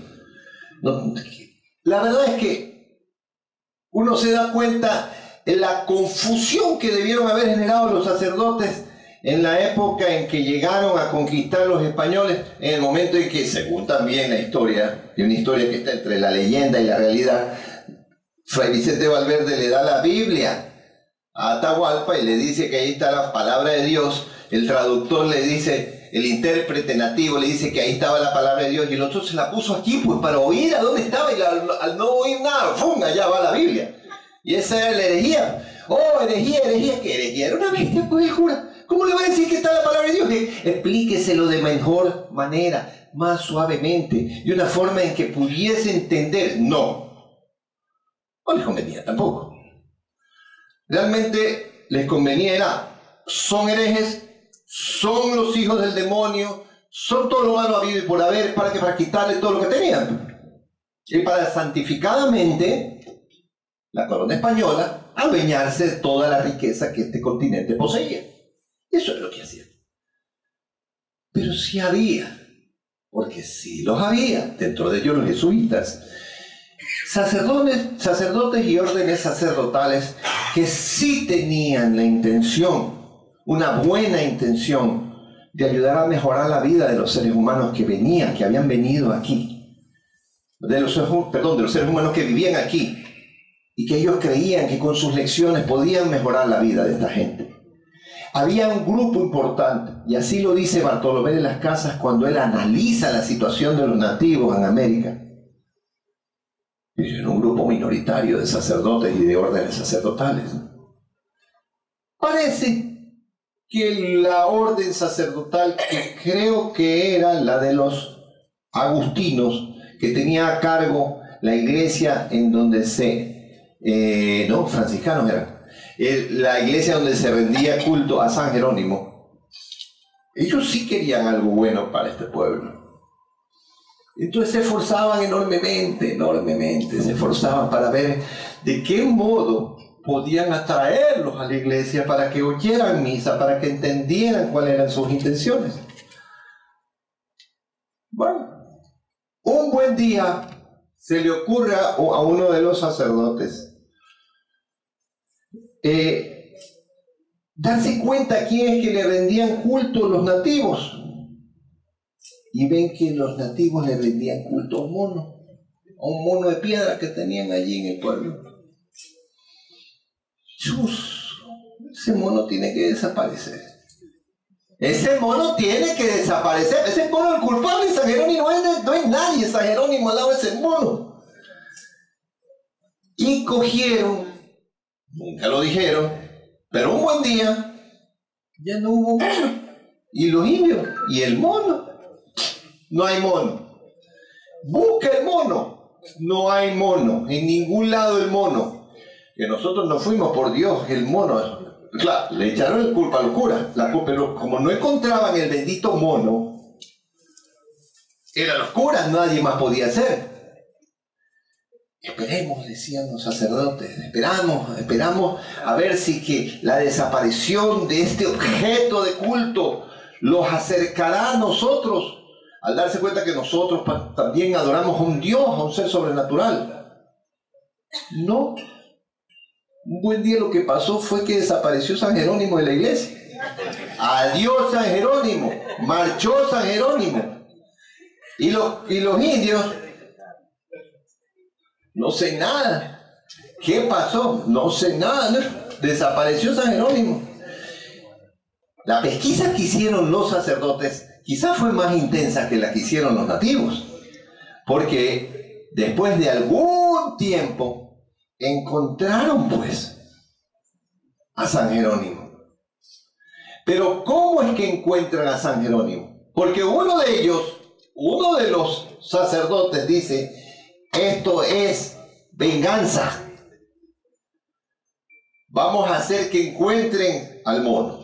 La verdad es que uno se da cuenta de la confusión que debieron haber generado los sacerdotes en la época en que llegaron a conquistar los españoles, en el momento en que, según también la historia, y una historia que está entre la leyenda y la realidad, Fray Vicente Valverde le da la Biblia a Atahualpa y le dice que ahí está la palabra de Dios. El traductor le dice, el intérprete nativo le dice que ahí estaba la palabra de Dios, y el otro se la puso aquí pues para oír a dónde estaba, y al no oír nada, ¡fum!, allá va la Biblia. Y esa era la herejía. Oh, herejía, ¿qué herejía? Era una bestia, pues, jura. ¿Cómo le va a decir que está la palabra de Dios? Explíqueselo de mejor manera, más suavemente, de una forma en que pudiese entender. No les convenía tampoco. Realmente les convenía son herejes, son los hijos del demonio, son todo lo malo habido y por haber, para quitarle todo lo que tenían. Y para santificadamente la corona española adueñarse de toda la riqueza que este continente poseía. Eso es lo que hacían. Pero sí había, porque sí los había, dentro de ellos los jesuitas, sacerdotes y órdenes sacerdotales que sí tenían la intención, una buena intención, de ayudar a mejorar la vida de los seres humanos que venían, que habían venido aquí, de los seres humanos que vivían aquí, y que ellos creían que con sus lecciones podían mejorar la vida de esta gente. Había un grupo importante, y así lo dice Bartolomé de las Casas cuando él analiza la situación de los nativos en América. Era un grupo minoritario de sacerdotes y de órdenes sacerdotales. Parece que la orden sacerdotal, que creo que era la de los agustinos, que tenía a cargo la iglesia en donde franciscanos eran, la iglesia donde se rendía culto a San Jerónimo, ellos sí querían algo bueno para este pueblo. Entonces se esforzaban enormemente, se esforzaban para ver de qué modo podían atraerlos a la iglesia para que oyeran misa, para que entendieran cuáles eran sus intenciones. Bueno, un buen día se le ocurre a uno de los sacerdotes darse cuenta quién es que le rendían culto a los nativos. Y ven que los nativos le rendían culto a un mono de piedra que tenían allí en el pueblo. Ese mono tiene que desaparecer. Ese mono tiene que desaparecer. Ese mono, el culpable de San Jerónimo, no hay nadie San Jerónimo al lado de ese mono. Y cogieron, nunca lo dijeron, pero un buen día ya no hubo mono. Y los indios, y el mono. No hay mono. Busca el mono. No hay mono. En ningún lado el mono. Que nosotros nos fuimos por Dios, el mono. Claro, le echaron la culpa a los curas. Pero como no encontraban el bendito mono, eran los curas, nadie más podía hacer. Esperemos, decían los sacerdotes. Esperamos a ver si que la desaparición de este objeto de culto los acercará a nosotros. Al darse cuenta que nosotros también adoramos a un Dios, a un ser sobrenatural. No. Un buen día lo que pasó fue que desapareció San Jerónimo de la iglesia. Adiós San Jerónimo. Marchó San Jerónimo. Y los indios, no sé nada. ¿Qué pasó? No sé nada, ¿no? Desapareció San Jerónimo. La pesquisa que hicieron los sacerdotes quizás fue más intensa que la que hicieron los nativos, porque después de algún tiempo encontraron pues a San Jerónimo. Pero ¿cómo es que encuentran a San Jerónimo? Porque uno de los sacerdotes dice, esto es venganza. Vamos a hacer que encuentren al mono.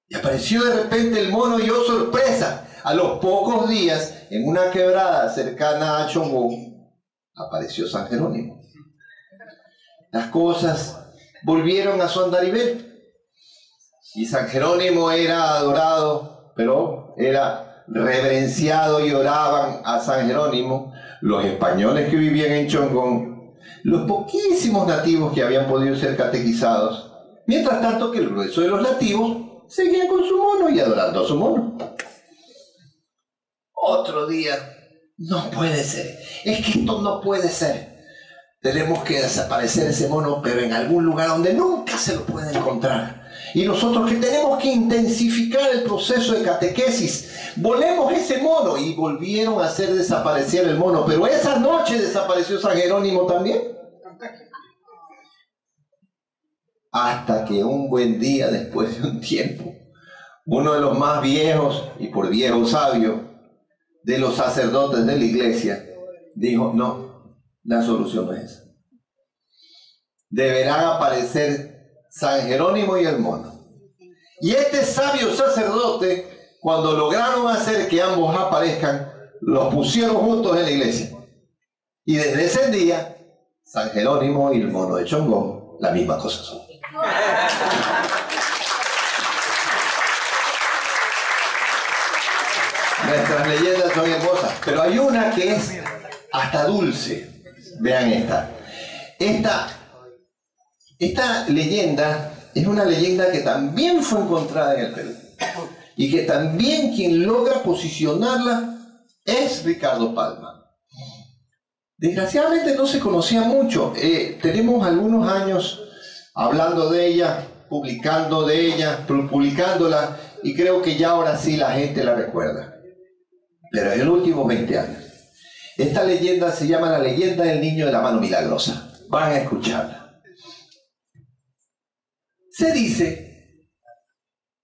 Y apareció de repente el mono y oh sorpresa, a los pocos días, en una quebrada cercana a Chongón, apareció San Jerónimo. Las cosas volvieron a su andarivel. Y San Jerónimo era adorado, pero era reverenciado y oraban a San Jerónimo los españoles que vivían en Chongón, los poquísimos nativos que habían podido ser catequizados, mientras tanto que el grueso de los nativos seguían con su mono y adorando a su mono. Otro día, no puede ser, es que esto no puede ser. Tenemos que desaparecer ese mono, pero en algún lugar donde nunca se lo puede encontrar. Y nosotros que tenemos que intensificar el proceso de catequesis, volemos ese mono. Y volvieron a hacer desaparecer el mono, pero esa noche desapareció San Jerónimo también. Hasta que un buen día, después de un tiempo, uno de los más viejos, y por viejo sabio, de los sacerdotes de la iglesia, dijo, no, la solución no es esa. Deberán aparecer San Jerónimo y el mono. Y este sabio sacerdote, cuando lograron hacer que ambos aparezcan, los pusieron juntos en la iglesia. Y desde ese día, San Jerónimo y el mono de Chongón, la misma cosa son. Pero hay una que es hasta dulce. Vean esta. Esta leyenda es una leyenda que también fue encontrada en el Perú. Y que también quien logra posicionarla es Ricardo Palma. Desgraciadamente no se conocía mucho. Tenemos algunos años hablando de ella, publicándola, y creo que ya ahora sí la gente la recuerda. Pero en los últimos 20 años. Esta leyenda se llama la leyenda del niño de la mano milagrosa. Van a escucharla. Se dice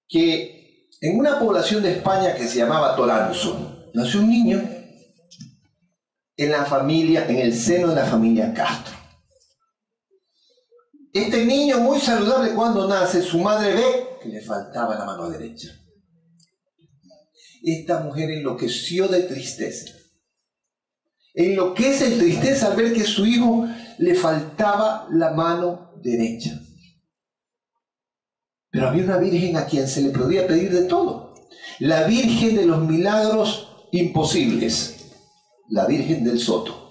que en una población de España que se llamaba Toranzo, nació un niño en el seno de la familia Castro. Este niño muy saludable, cuando nace, su madre ve que le faltaba la mano derecha. Esta mujer enloqueció de tristeza. Enloquece de tristeza al ver que a su hijo le faltaba la mano derecha. Pero había una virgen a quien se le podía pedir de todo. La Virgen de los Milagros Imposibles. La Virgen del Soto.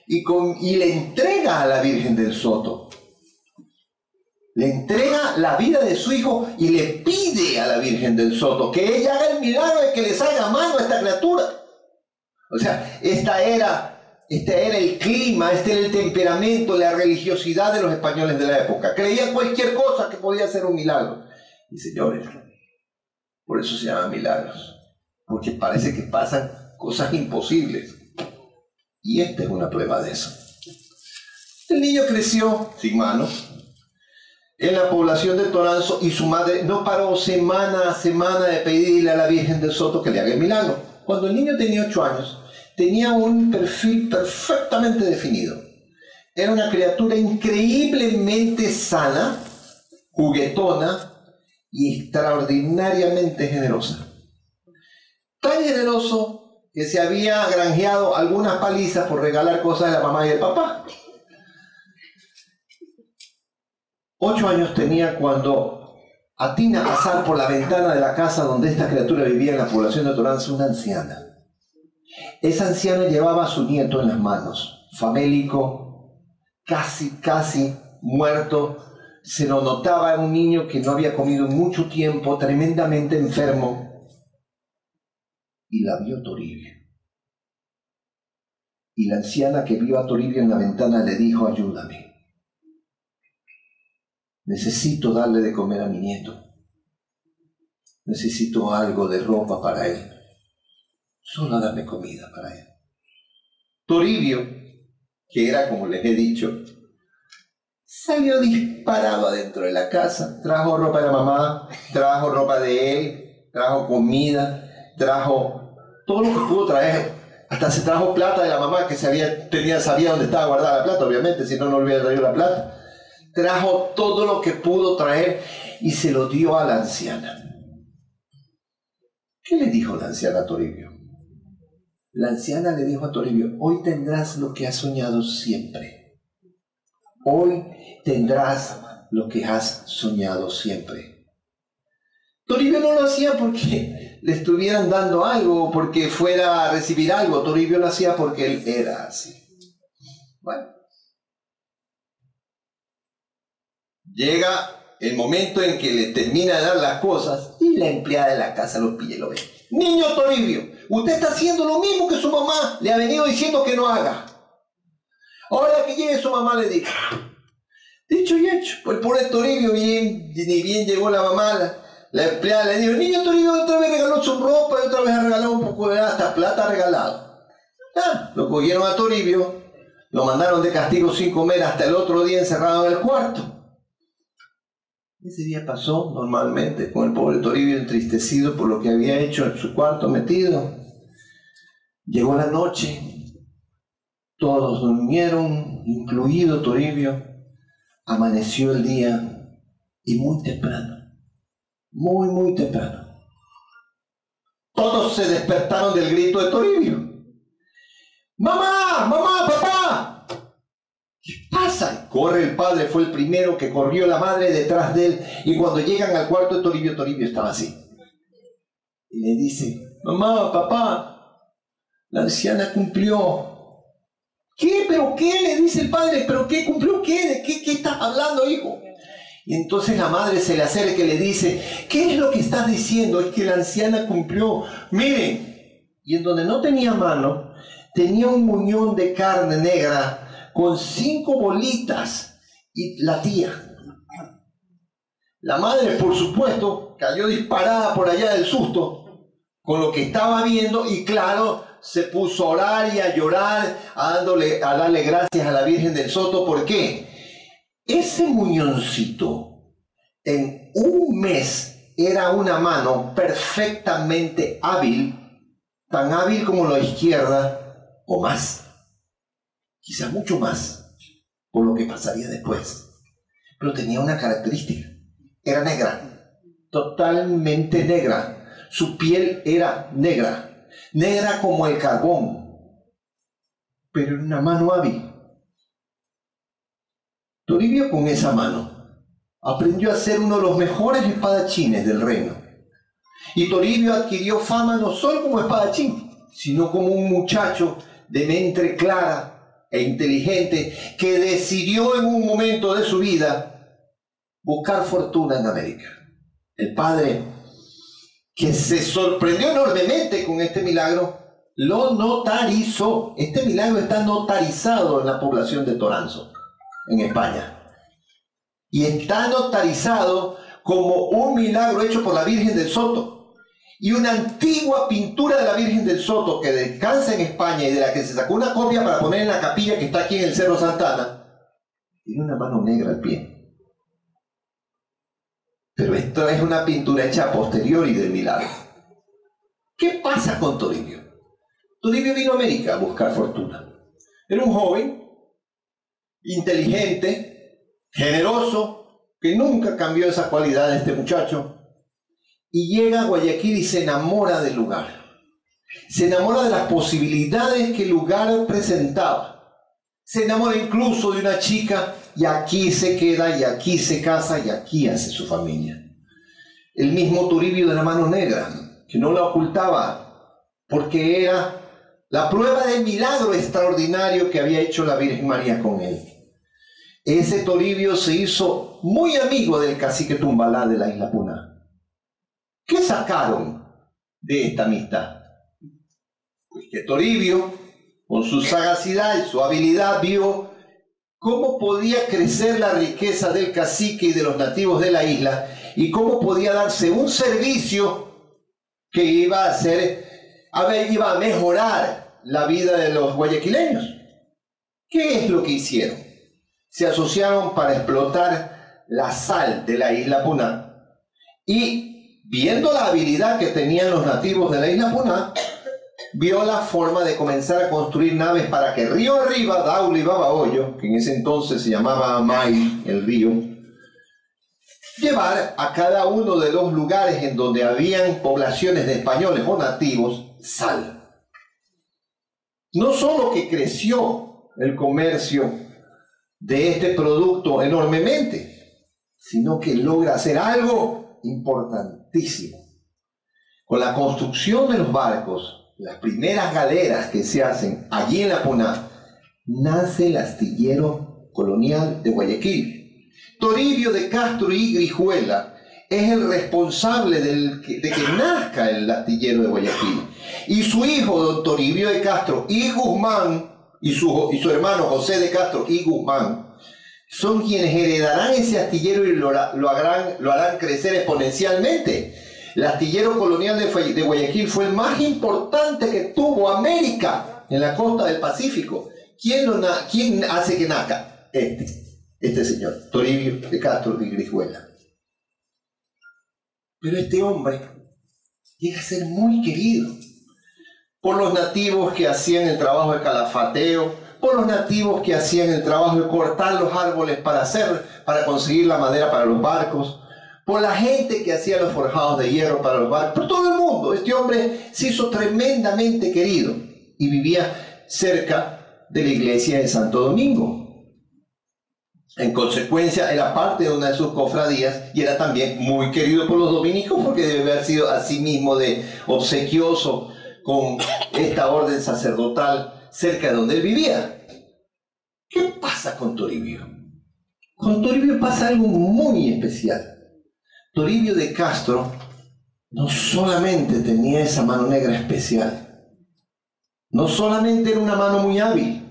Y le entrega a la Virgen del Soto. Le entrega la vida de su hijo y le pide a la Virgen del Soto que ella haga el milagro de que le salga mano a esta criatura. O sea, este era el clima, este era el temperamento, la religiosidad de los españoles de la época. Creían cualquier cosa que podía ser un milagro. Y señores, por eso se llaman milagros. Porque parece que pasan cosas imposibles. Y esta es una prueba de eso. El niño creció sin manos en la población de Toranzo y su madre no paró semana a semana de pedirle a la Virgen del Soto que le haga el milagro. Cuando el niño tenía 8 años, tenía un perfil perfectamente definido. Era una criatura increíblemente sana, juguetona y extraordinariamente generosa. Tan generoso que se había granjeado algunas palizas por regalar cosas de la mamá y del papá. 8 años tenía cuando atina a pasar por la ventana de la casa donde esta criatura vivía en la población de Toranzo una anciana. Esa anciana llevaba a su nieto en las manos, famélico, casi muerto. Se lo notaba en un niño que no había comido en mucho tiempo, tremendamente enfermo. Y la vio Toribio. Y la anciana que vio a Toribio en la ventana le dijo: ayúdame. Necesito darle de comer a mi nieto. Necesito algo de ropa para él. Solo darme comida para él. Toribio, que era como les he dicho, salió disparado adentro de la casa. Trajo ropa de la mamá, trajo ropa de él, trajo comida, trajo todo lo que pudo traer. Hasta se trajo plata de la mamá, que sabía dónde estaba guardada la plata, obviamente, si no, no le hubiera traído la plata. Trajo todo lo que pudo traer y se lo dio a la anciana. ¿Qué le dijo la anciana a Toribio? La anciana le dijo a Toribio: hoy tendrás lo que has soñado siempre. Hoy tendrás lo que has soñado siempre. Toribio no lo hacía porque le estuvieran dando algo o porque fuera a recibir algo. Toribio lo hacía porque él era así. Bueno. Llega el momento en que le termina de dar las cosas y la empleada de la casa lo pilla y lo ve. Niño Toribio, usted está haciendo lo mismo que su mamá le ha venido diciendo que no haga. Ahora que llegue su mamá le diga. Dicho y hecho, pues el pobre Toribio, ni bien llegó la mamá, la empleada le dijo: niño Toribio otra vez regaló su ropa y otra vez ha regalado un poco de hasta plata regalado. Lo cogieron a Toribio, lo mandaron de castigo sin comer hasta el otro día encerrado en el cuarto. Ese día pasó normalmente con el pobre Toribio entristecido por lo que había hecho en su cuarto metido. Llegó la noche, todos durmieron, incluido Toribio. Amaneció el día y muy temprano, muy temprano, todos se despertaron del grito de Toribio. ¡Mamá! ¡Mamá! ¡Papá! ¿Qué pasa? Corre el padre, fue el primero que corrió, la madre detrás de él, y cuando llegan al cuarto de Toribio, Toribio estaba así. Y le dice: mamá, papá, La anciana cumplió. ¿Qué? ¿Pero qué? Le dice el padre. ¿Pero qué? ¿Cumplió qué? ¿De qué estás hablando, hijo? Y entonces la madre se le acerca y le dice, ¿qué es lo que estás diciendo? Es que la anciana cumplió. Miren, y en donde no tenía mano, tenía un muñón de carne negra con 5 bolitas y latía. La madre, por supuesto, cayó disparada por allá del susto con lo que estaba viendo y claro, se puso a orar y a llorar, a darle gracias a la Virgen del Soto. ¿Por qué? Ese muñoncito en un mes era una mano perfectamente hábil, tan hábil como la izquierda o más, quizás mucho más, por lo que pasaría después. Pero tenía una característica, era negra, totalmente negra. Su piel era negra, negra como el carbón, pero en una mano hábil. Toribio con esa mano aprendió a ser uno de los mejores espadachines del reino. Y Toribio adquirió fama no solo como espadachín, sino como un muchacho de mente clara e inteligente que decidió en un momento de su vida buscar fortuna en América. El padre, que se sorprendió enormemente con este milagro, lo notarizó. Este milagro está notarizado en la población de Toranzo, en España. Y está notarizado como un milagro hecho por la Virgen del Soto. Y una antigua pintura de la Virgen del Soto que descansa en España y de la que se sacó una copia para poner en la capilla que está aquí en el Cerro Santana, tiene una mano negra al pie. Pero esto es una pintura hecha a posteriori del milagro. ¿Qué pasa con Toribio? Toribio vino a América a buscar fortuna. Era un joven, inteligente, generoso, que nunca cambió esa cualidad de este muchacho. Y llega a Guayaquil y se enamora del lugar. Se enamora de las posibilidades que el lugar presentaba. Se enamora incluso de una chica y aquí se queda y aquí se casa y aquí hace su familia. El mismo Toribio de la mano negra, que no la ocultaba, porque era la prueba del milagro extraordinario que había hecho la Virgen María con él. Ese Toribio se hizo muy amigo del cacique Tumbalá de la isla Puná. ¿Qué sacaron de esta amistad? Pues que Toribio, con su sagacidad y su habilidad, vio cómo podía crecer la riqueza del cacique y de los nativos de la isla y cómo podía darse un servicio que iba a mejorar la vida de los guayaquileños. ¿Qué es lo que hicieron? Se asociaron para explotar la sal de la isla Puná y, viendo la habilidad que tenían los nativos de la isla Puná, vio la forma de comenzar a construir naves para que río arriba, Daula y Babahoyo, que en ese entonces se llamaba Amay, el río, llevar a cada uno de los lugares en donde habían poblaciones de españoles o nativos sal. No solo que creció el comercio de este producto enormemente, sino que logra hacer algo importantísimo. Con la construcción de los barcos, las primeras galeras que se hacen allí en la Puná, nace el astillero colonial de Guayaquil. Toribio de Castro y Grijuela es el responsable de que nazca el astillero de Guayaquil. Y su hijo, don Toribio de Castro y Guzmán, y su hermano José de Castro y Guzmán, son quienes heredarán ese astillero y lo harán crecer exponencialmente. El astillero colonial de Guayaquil fue el más importante que tuvo América en la costa del Pacífico. ¿Quién hace que nazca? Este señor, Toribio de Castro y Grijuela. Pero este hombre llega a ser muy querido por los nativos que hacían el trabajo de calafateo, por los nativos que hacían el trabajo de cortar los árboles para conseguir la madera para los barcos, por la gente que hacía los forjados de hierro para los barcos, por todo el mundo. Este hombre se hizo tremendamente querido y vivía cerca de la iglesia de Santo Domingo. En consecuencia, era parte de una de sus cofradías y era también muy querido por los dominicos porque debe haber sido así mismo de obsequioso con esta orden sacerdotal cerca de donde él vivía. ¿Qué pasa con Toribio? Con Toribio pasa algo muy especial. Toribio de Castro no solamente tenía esa mano negra especial, no solamente era una mano muy hábil.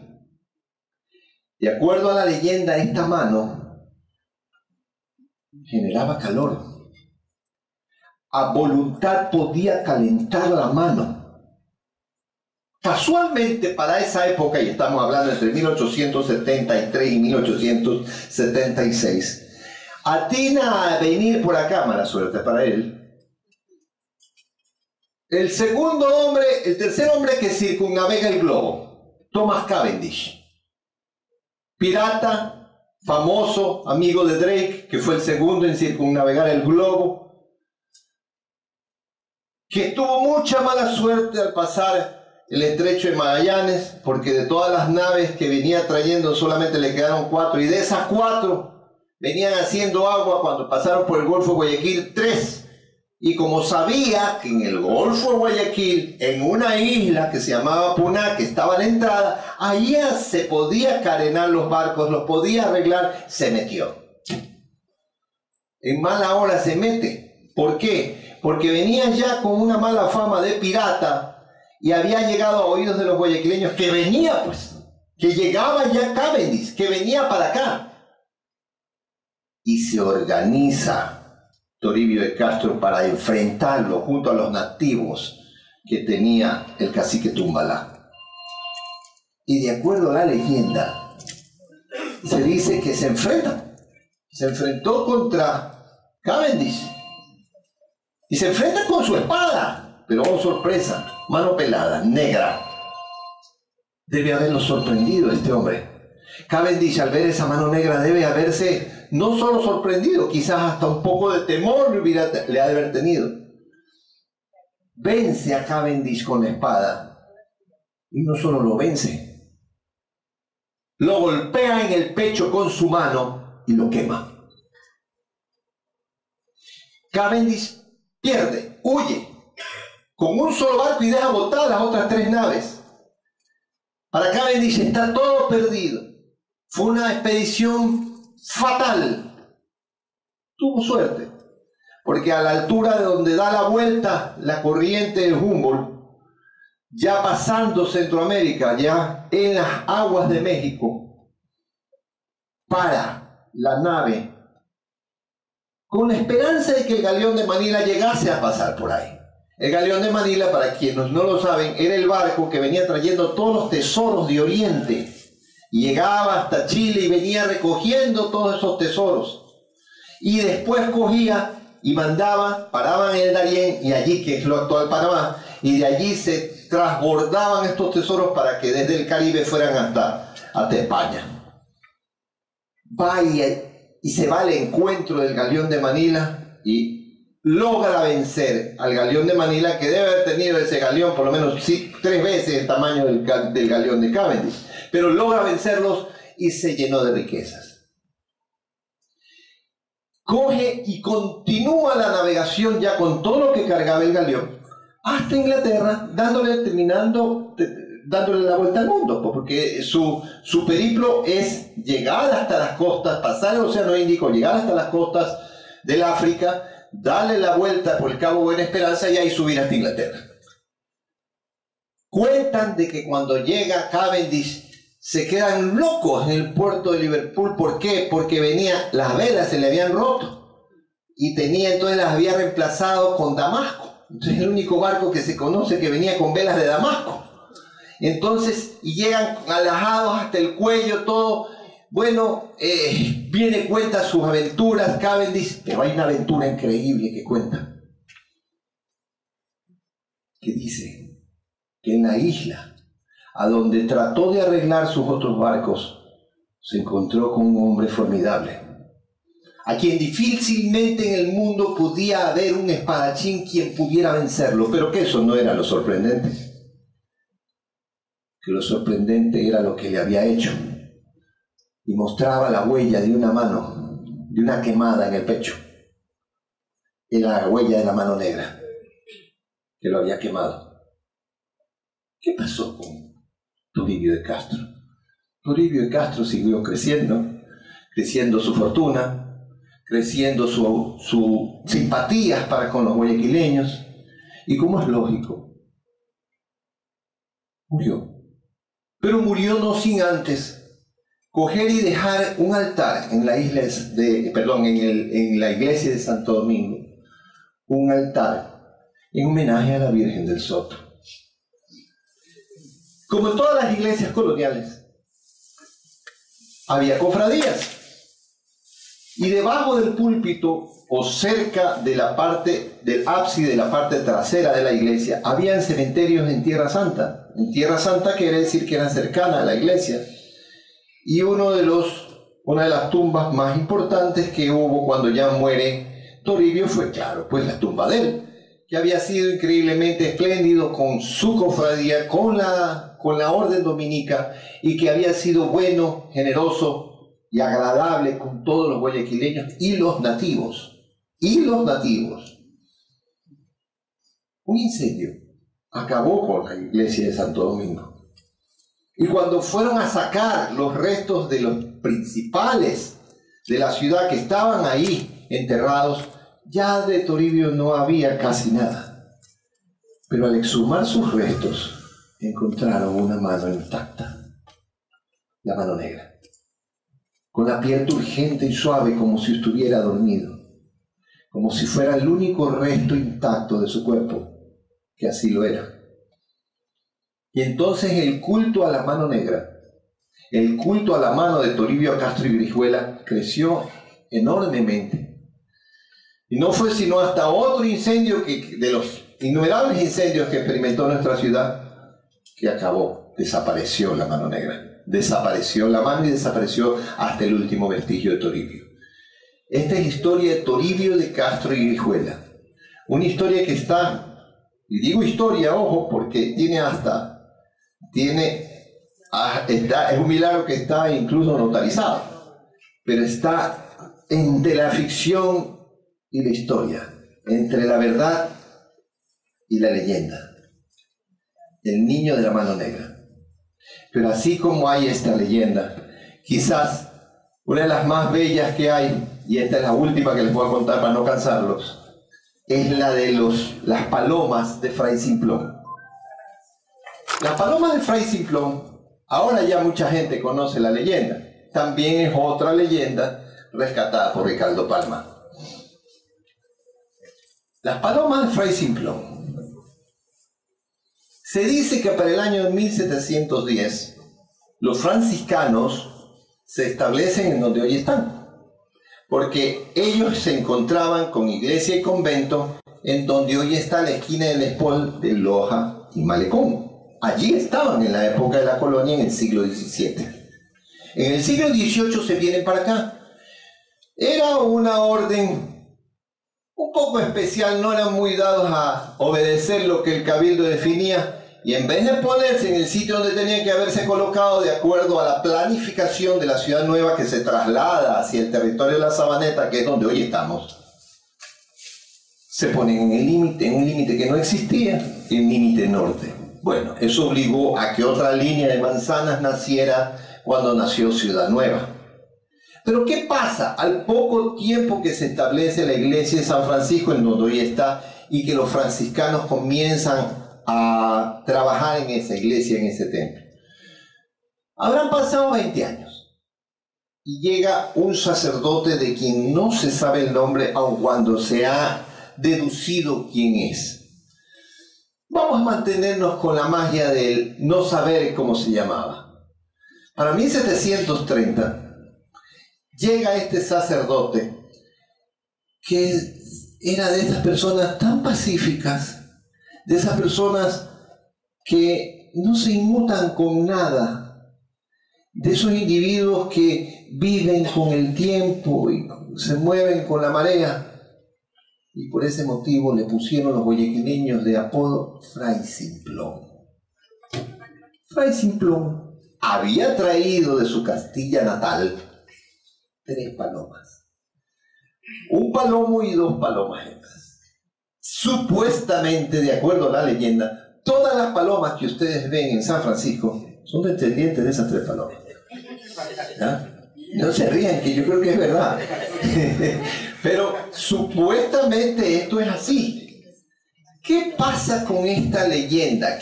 De acuerdo a la leyenda, esta mano generaba calor. A voluntad podía calentar la mano. Casualmente para esa época, y estamos hablando entre 1873 y 1876, atina a venir por acá, mala suerte para él, el tercer hombre que circunnavega el globo, Thomas Cavendish, pirata, famoso, amigo de Drake, que fue el segundo en circunnavegar el globo, que tuvo mucha mala suerte al pasar el estrecho de Magallanes, porque de todas las naves que venía trayendo solamente le quedaron 4, y de esas 4 venían haciendo agua cuando pasaron por el Golfo de Guayaquil 3. Y como sabía que en el Golfo de Guayaquil, en una isla que se llamaba Puná, que estaba a la entrada, allá se podía carenar los barcos, los podía arreglar, se metió. En mala hora se mete. ¿Por qué? Porque venía ya con una mala fama de pirata y había llegado a oídos de los guayaquileños que venía, pues, que llegaba ya Cavendish, que venía para acá. Y se organiza Toribio de Castro para enfrentarlo junto a los nativos que tenía el cacique Tumbalá. Y de acuerdo a la leyenda, se dice que se enfrentó contra Cavendish y se enfrenta con su espada, pero oh sorpresa, mano pelada, negra. Debe haberlo sorprendido este hombre. Cavendish, al ver esa mano negra, debe haberse no solo sorprendido, quizás hasta un poco de temor le ha de haber tenido. Vence a Cavendish con la espada, y no solo lo vence, lo golpea en el pecho con su mano y lo quema. Cavendish pierde, huye, con un solo barco y deja botadas las otras 3 naves. Para Cavendish está todo perdido. Fue una expedición fatal. Tuvo suerte, porque a la altura de donde da la vuelta la corriente del Humboldt, ya pasando Centroamérica, ya en las aguas de México, para la nave con la esperanza de que el galeón de Manila llegase a pasar por ahí. El galeón de Manila, para quienes no lo saben, era el barco que venía trayendo todos los tesoros de Oriente. Llegaba hasta Chile y venía recogiendo todos esos tesoros. Y después cogía y mandaba, paraban en el Darién, y allí, que es lo actual Panamá, y de allí se transbordaban estos tesoros para que desde el Caribe fueran hasta España. Va y se va al encuentro del galeón de Manila y logra vencer al galeón de Manila, que debe haber tenido ese galeón por lo menos 3 veces el tamaño del galeón de Cavendish, pero logra vencerlos y se llenó de riquezas. Coge y continúa la navegación ya con todo lo que cargaba el galeón hasta Inglaterra, dándole la vuelta al mundo, porque su periplo es llegar hasta las costas, pasar el Océano Índico, llegar hasta las costas del África, darle la vuelta por el Cabo Buena Esperanza y ahí subir hasta Inglaterra. Cuentan de que cuando llega Cavendish se quedan locos en el puerto de Liverpool. ¿Por qué? Porque las velas se le habían roto y entonces las había reemplazado con Damasco. Entonces es el único barco que se conoce que venía con velas de Damasco. Entonces, y llegan alajados hasta el cuello, todo. Bueno, cuenta sus aventuras Cavendish, pero hay una aventura increíble que cuenta. Que dice que en la isla, a donde trató de arreglar sus otros barcos, se encontró con un hombre formidable, a quien difícilmente en el mundo podía haber un espadachín quien pudiera vencerlo, pero que eso no era lo sorprendente. Que lo sorprendente era lo que le había hecho, y mostraba la huella de una mano, de una quemada en el pecho. Era la huella de la mano negra que lo había quemado. ¿Qué pasó con Toribio de Castro? Toribio de Castro siguió creciendo su fortuna, creciendo su simpatías para con los guayaquileños, y como es lógico, murió. Pero murió no sin antes coger y dejar un altar en la iglesia de Santo Domingo, un altar en homenaje a la Virgen del Soto. Como en todas las iglesias coloniales, había cofradías, y debajo del púlpito o cerca de la parte del ábside, de la parte trasera de la iglesia, habían cementerios en Tierra Santa. En Tierra Santa quiere decir que eran cercanas a la iglesia. Y una de las tumbas más importantes que hubo cuando ya muere Toribio fue, claro, pues la tumba de él, que había sido increíblemente espléndido con su cofradía, con la orden dominica, y que había sido bueno, generoso y agradable con todos los guayaquileños y los nativos. Un incendio acabó con la iglesia de Santo Domingo. Y cuando fueron a sacar los restos de los principales de la ciudad que estaban ahí enterrados, ya de Toribio no había casi nada. Pero al exhumar sus restos, encontraron una mano intacta, la mano negra, con la piel turgente y suave como si estuviera dormido, como si fuera el único resto intacto de su cuerpo, que así lo era. Y entonces el culto a la mano negra, el culto a la mano de Toribio Castro y Brizuela creció enormemente. Y no fue sino hasta otro incendio, de los innumerables incendios que experimentó nuestra ciudad, que acabó, desapareció la mano negra. Desapareció la mano y desapareció hasta el último vestigio de Toribio. Esta es la historia de Toribio de Castro y Brizuela. Una historia que está, y digo historia, ojo, porque es un milagro que está incluso notarizado, pero está entre la ficción y la historia, entre la verdad y la leyenda. El niño de la mano negra. Pero así como hay esta leyenda, quizás una de las más bellas que hay, y esta es la última que les voy a contar para no cansarlos, es la de las palomas de Fray Simplón. Las palomas de Fray Simplón, ahora ya mucha gente conoce la leyenda. También es otra leyenda rescatada por Ricardo Palma. Las palomas de Fray Simplón. Se dice que para el año 1710 los franciscanos se establecen en donde hoy están, porque ellos se encontraban con iglesia y convento en donde hoy está la esquina del Espol de Loja y Malecón. Allí estaban en la época de la colonia, en el siglo XVII. En el siglo XVIII se vienen para acá. Era una orden un poco especial, no eran muy dados a obedecer lo que el cabildo definía, y en vez de ponerse en el sitio donde tenían que haberse colocado de acuerdo a la planificación de la ciudad nueva que se traslada hacia el territorio de la Sabaneta, que es donde hoy estamos, se ponen en un límite que no existía, el límite norte. Bueno, eso obligó a que otra línea de manzanas naciera cuando nació Ciudad Nueva. Pero ¿qué pasa al poco tiempo que se establece la iglesia de San Francisco, en donde hoy está, y que los franciscanos comienzan a trabajar en esa iglesia, en ese templo? Habrán pasado 20 años y llega un sacerdote de quien no se sabe el nombre, aun cuando se ha deducido quién es. Vamos a mantenernos con la magia del no saber cómo se llamaba. Para 1730 llega este sacerdote que era de esas personas tan pacíficas, de esas personas que no se inmutan con nada, de esos individuos que viven con el tiempo y se mueven con la marea. Y por ese motivo le pusieron los guayaquileños de apodo Fray Simplón. Fray Simplón había traído de su Castilla natal 3 palomas. Un palomo y 2 palomas hembras. Supuestamente, de acuerdo a la leyenda, Todas las palomas que ustedes ven en San Francisco son descendientes de esas 3 palomas. ¿Ya? No se rían, que yo creo que es verdad. Pero supuestamente esto es así. ¿Qué pasa con esta leyenda?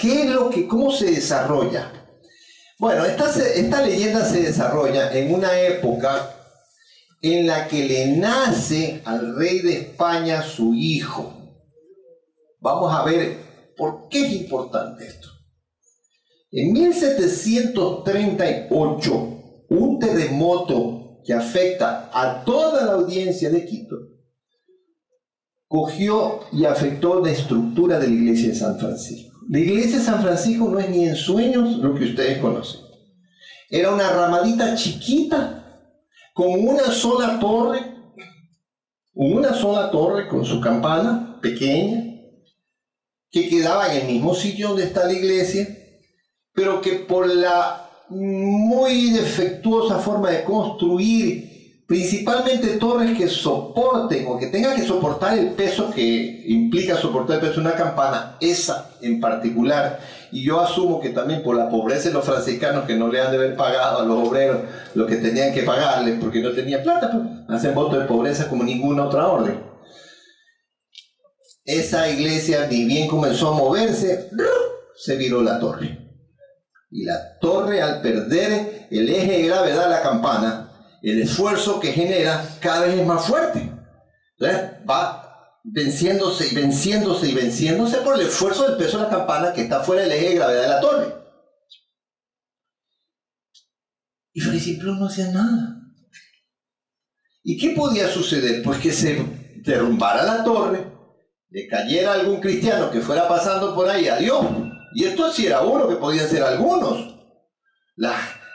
¿Cómo se desarrolla? Bueno, esta leyenda se desarrolla en una época en la que le nace al rey de España su hijo. Vamos a ver por qué es importante esto. En 1738, un terremoto que afecta a toda la audiencia de Quito cogió y afectó la estructura de la iglesia de San Francisco. La iglesia de San Francisco no es ni en sueños lo que ustedes conocen. Era una ramadita chiquita con una sola torre con su campana pequeña, que quedaba en el mismo sitio donde está la iglesia, pero que por la muy defectuosa forma de construir, principalmente torres que soporten o que tengan que soportar el peso que implica soportar el peso de una campana, esa en particular, y yo asumo que también por la pobreza de los franciscanos, que no le han de haber pagado a los obreros lo que tenían que pagarles porque no tenían plata, pues hacen voto de pobreza como ninguna otra orden. Esa iglesia, ni bien comenzó a moverse, se viró la torre. Y la torre, al perder el eje de gravedad de la campana, el esfuerzo que genera cada vez es más fuerte. ¿Ves? Va venciéndose y venciéndose y venciéndose por el esfuerzo del peso de la campana que está fuera del eje de gravedad de la torre. Y Fray Simplón no hacía nada. ¿Y qué podía suceder? Pues que se derrumbara la torre, le cayera algún cristiano que fuera pasando por ahí, adiós. Y esto sí era uno, que podían ser algunos.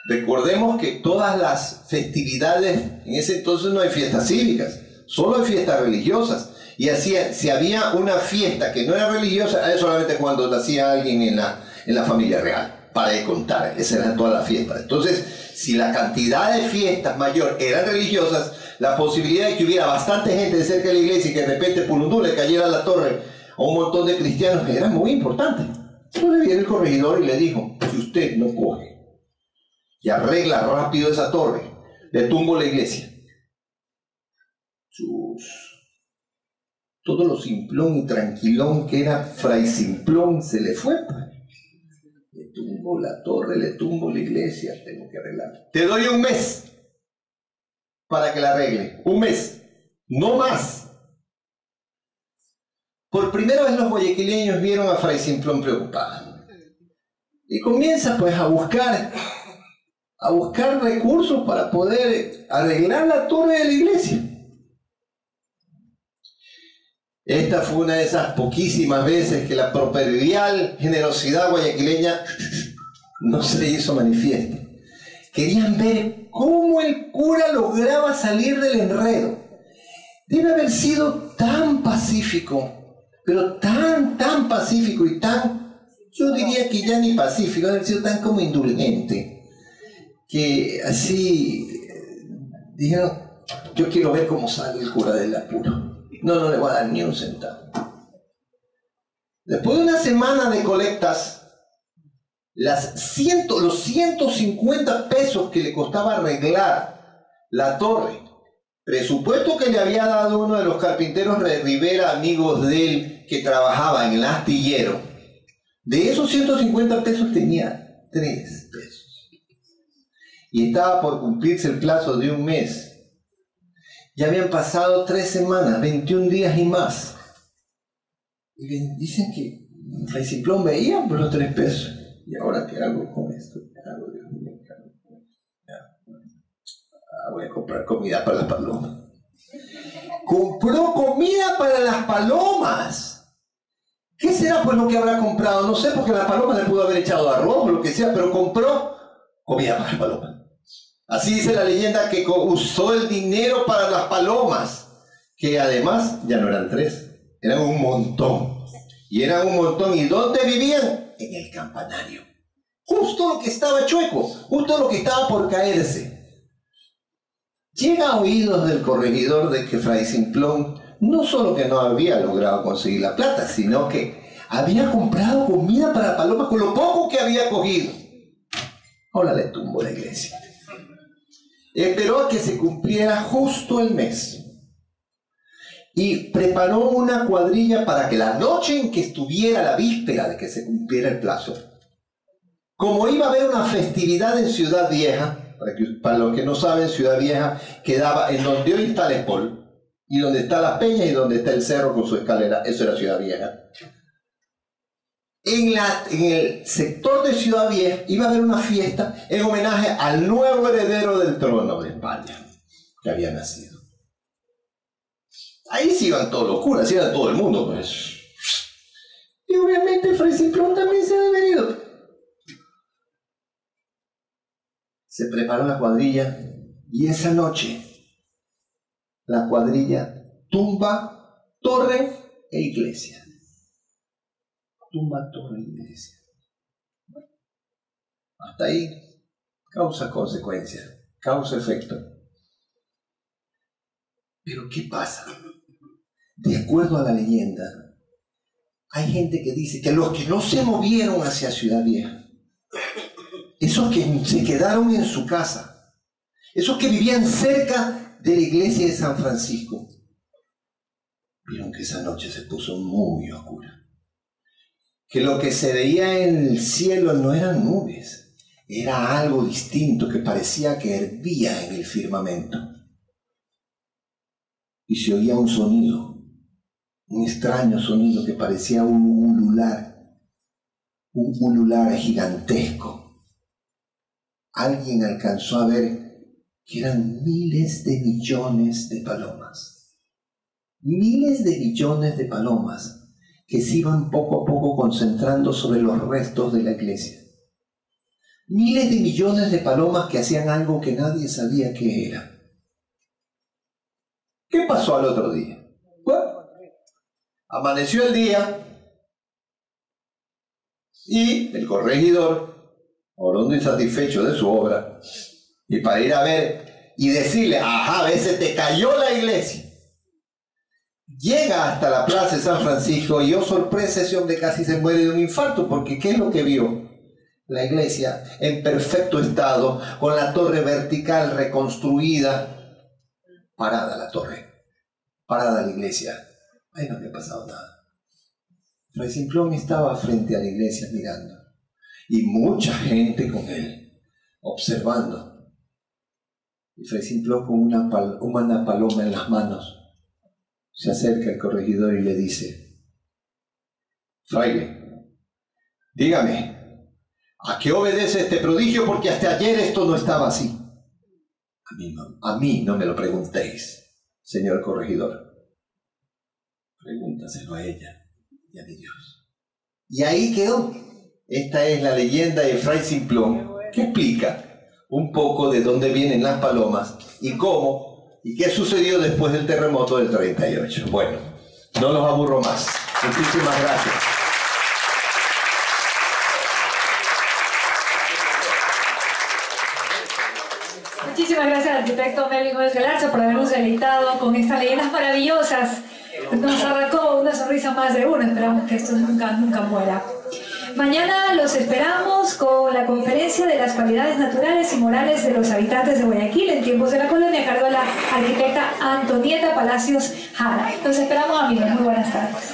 Recordemos que todas las festividades, en ese entonces no hay fiestas cívicas, solo hay fiestas religiosas. Y así, si había una fiesta que no era religiosa, era solamente cuando nacía alguien en la familia real, para de contar, esa era toda la fiesta. Entonces, si la cantidad de fiestas mayor eran religiosas, la posibilidad de que hubiera bastante gente cerca de la iglesia y que de repente Pulundú le cayera a la torre a un montón de cristianos era muy importante. Entonces viene el corregidor y le dijo: si usted no coge y arregla rápido esa torre, le tumbo la iglesia. Todo lo simplón y tranquilón que era Fray Simplón se le fue. Le tumbo la torre, le tumbo la iglesia, tengo que arreglar. Te doy un mes para que la arregle. Un mes, no más. Por primera vez los guayaquileños vieron a Fray Simplón preocupado. Y comienza pues a buscar recursos para poder arreglar la torre de la iglesia. Esta fue una de esas poquísimas veces que la proverbial generosidad guayaquileña no se hizo manifiesta. Querían ver cómo el cura lograba salir del enredo. Debe haber sido tan pacífico, pero tan pacífico y tan, yo diría que ya ni pacífico, debe haber sido tan como indulgente, que así dijeron: yo quiero ver cómo sale el cura del apuro. No le voy a dar ni un centavo. Después de una semana de colectas, los 150 pesos que le costaba arreglar la torre, presupuesto que le había dado uno de los carpinteros de Rivera, amigos de él, que trabajaba en el astillero, de esos 150 pesos tenía 3 pesos. Y estaba por cumplirse el plazo de un mes. Ya habían pasado 3 semanas, 21 días y más. Y dicen que Fray Simplón veía por los 3 pesos. ¿Y ahora qué hago con esto? ¿Qué hago? Dios mío, ¿qué hago con esto? Voy a comprar comida para las palomas. Compró comida para las palomas. ¿Qué será pues lo que habrá comprado? No sé, porque las palomas le pudo haber echado arroz o lo que sea, pero compró comida para las palomas. Así dice la leyenda, que usó el dinero para las palomas, que además ya no eran 3, eran un montón. Y eran un montón. ¿Y dónde vivían? En el campanario. Justo lo que estaba chueco, justo lo que estaba por caerse. Llega a oídos del corregidor de que Fray Simplón no solo que no había logrado conseguir la plata, sino que Había comprado comida para palomas con lo poco que había cogido. Ahora le tumbó la iglesia. Esperó a que se cumpliera justo el mes y preparó una cuadrilla para que la noche en que estuviera la víspera de que se cumpliera el plazo, como iba a haber una festividad en Ciudad Vieja, para los que no saben, Ciudad Vieja quedaba en donde hoy está el Espol, y donde está las peñas y donde está el cerro con su escalera. Eso era Ciudad Vieja. En el sector de Ciudad Vieja iba a haber una fiesta en homenaje al nuevo heredero del trono de España que había nacido. Ahí sí iban todos los curas, sí iban todo el mundo, pues. Y obviamente Fray Simplón también se había venido. Se preparó la cuadrilla y esa noche la cuadrilla tumba torre e iglesia. Tumba torre e iglesia. Hasta ahí, causa-consecuencia, causa-efecto. Pero ¿qué pasa? De acuerdo a la leyenda, hay gente que dice que los que no se movieron hacia Ciudad Vieja, esos que se quedaron en su casa, esos que vivían cerca de la iglesia de San Francisco, vieron que esa noche se puso muy oscura. Que lo que se veía en el cielo no eran nubes, era algo distinto que parecía que hervía en el firmamento. Y se oía un sonido, un extraño sonido que parecía un ulular gigantesco. Alguien alcanzó a ver que eran miles de millones de palomas. Miles de millones de palomas que se iban poco a poco concentrando sobre los restos de la iglesia. Miles de millones de palomas que hacían algo que nadie sabía qué era. ¿Qué pasó al otro día? Bueno, amaneció el día y el corregidor, orondo y satisfecho de su obra, y para ir a ver y decirle, ajá, a veces te cayó la iglesia. Llega hasta la plaza de San Francisco y, oh sorpresa, ese hombre casi se muere de un infarto, porque ¿qué es lo que vio? La iglesia en perfecto estado, con la torre vertical reconstruida. Parada la torre, parada la iglesia. Ahí no había pasado nada. Fray Simplón estaba frente a la iglesia mirando, y mucha gente con él, observando. Y Fray Simplón, con una paloma en las manos, se acerca al corregidor y le dice: fraile, dígame, ¿a qué obedece este prodigio? Porque hasta ayer esto no estaba así. A mí no me lo preguntéis, señor corregidor. Pregúntaselo a ella y a mi Dios. Y ahí quedó. Esta es la leyenda de Fray Simplón, que explica un poco de dónde vienen las palomas y cómo y qué sucedió después del terremoto del 38. Bueno, no los aburro más. Muchísimas gracias. Muchísimas gracias al arquitecto Melvin Hoyos Galarza por habernos deleitado con estas leyendas maravillosas. Nos arrancó una sonrisa más de uno. Esperamos que esto nunca muera. Mañana los esperamos con la conferencia de las cualidades naturales y morales de los habitantes de Guayaquil en tiempos de la colonia, a cargo de la arquitecta Antonieta Palacios Jara. Los esperamos, amigos. Muy buenas tardes.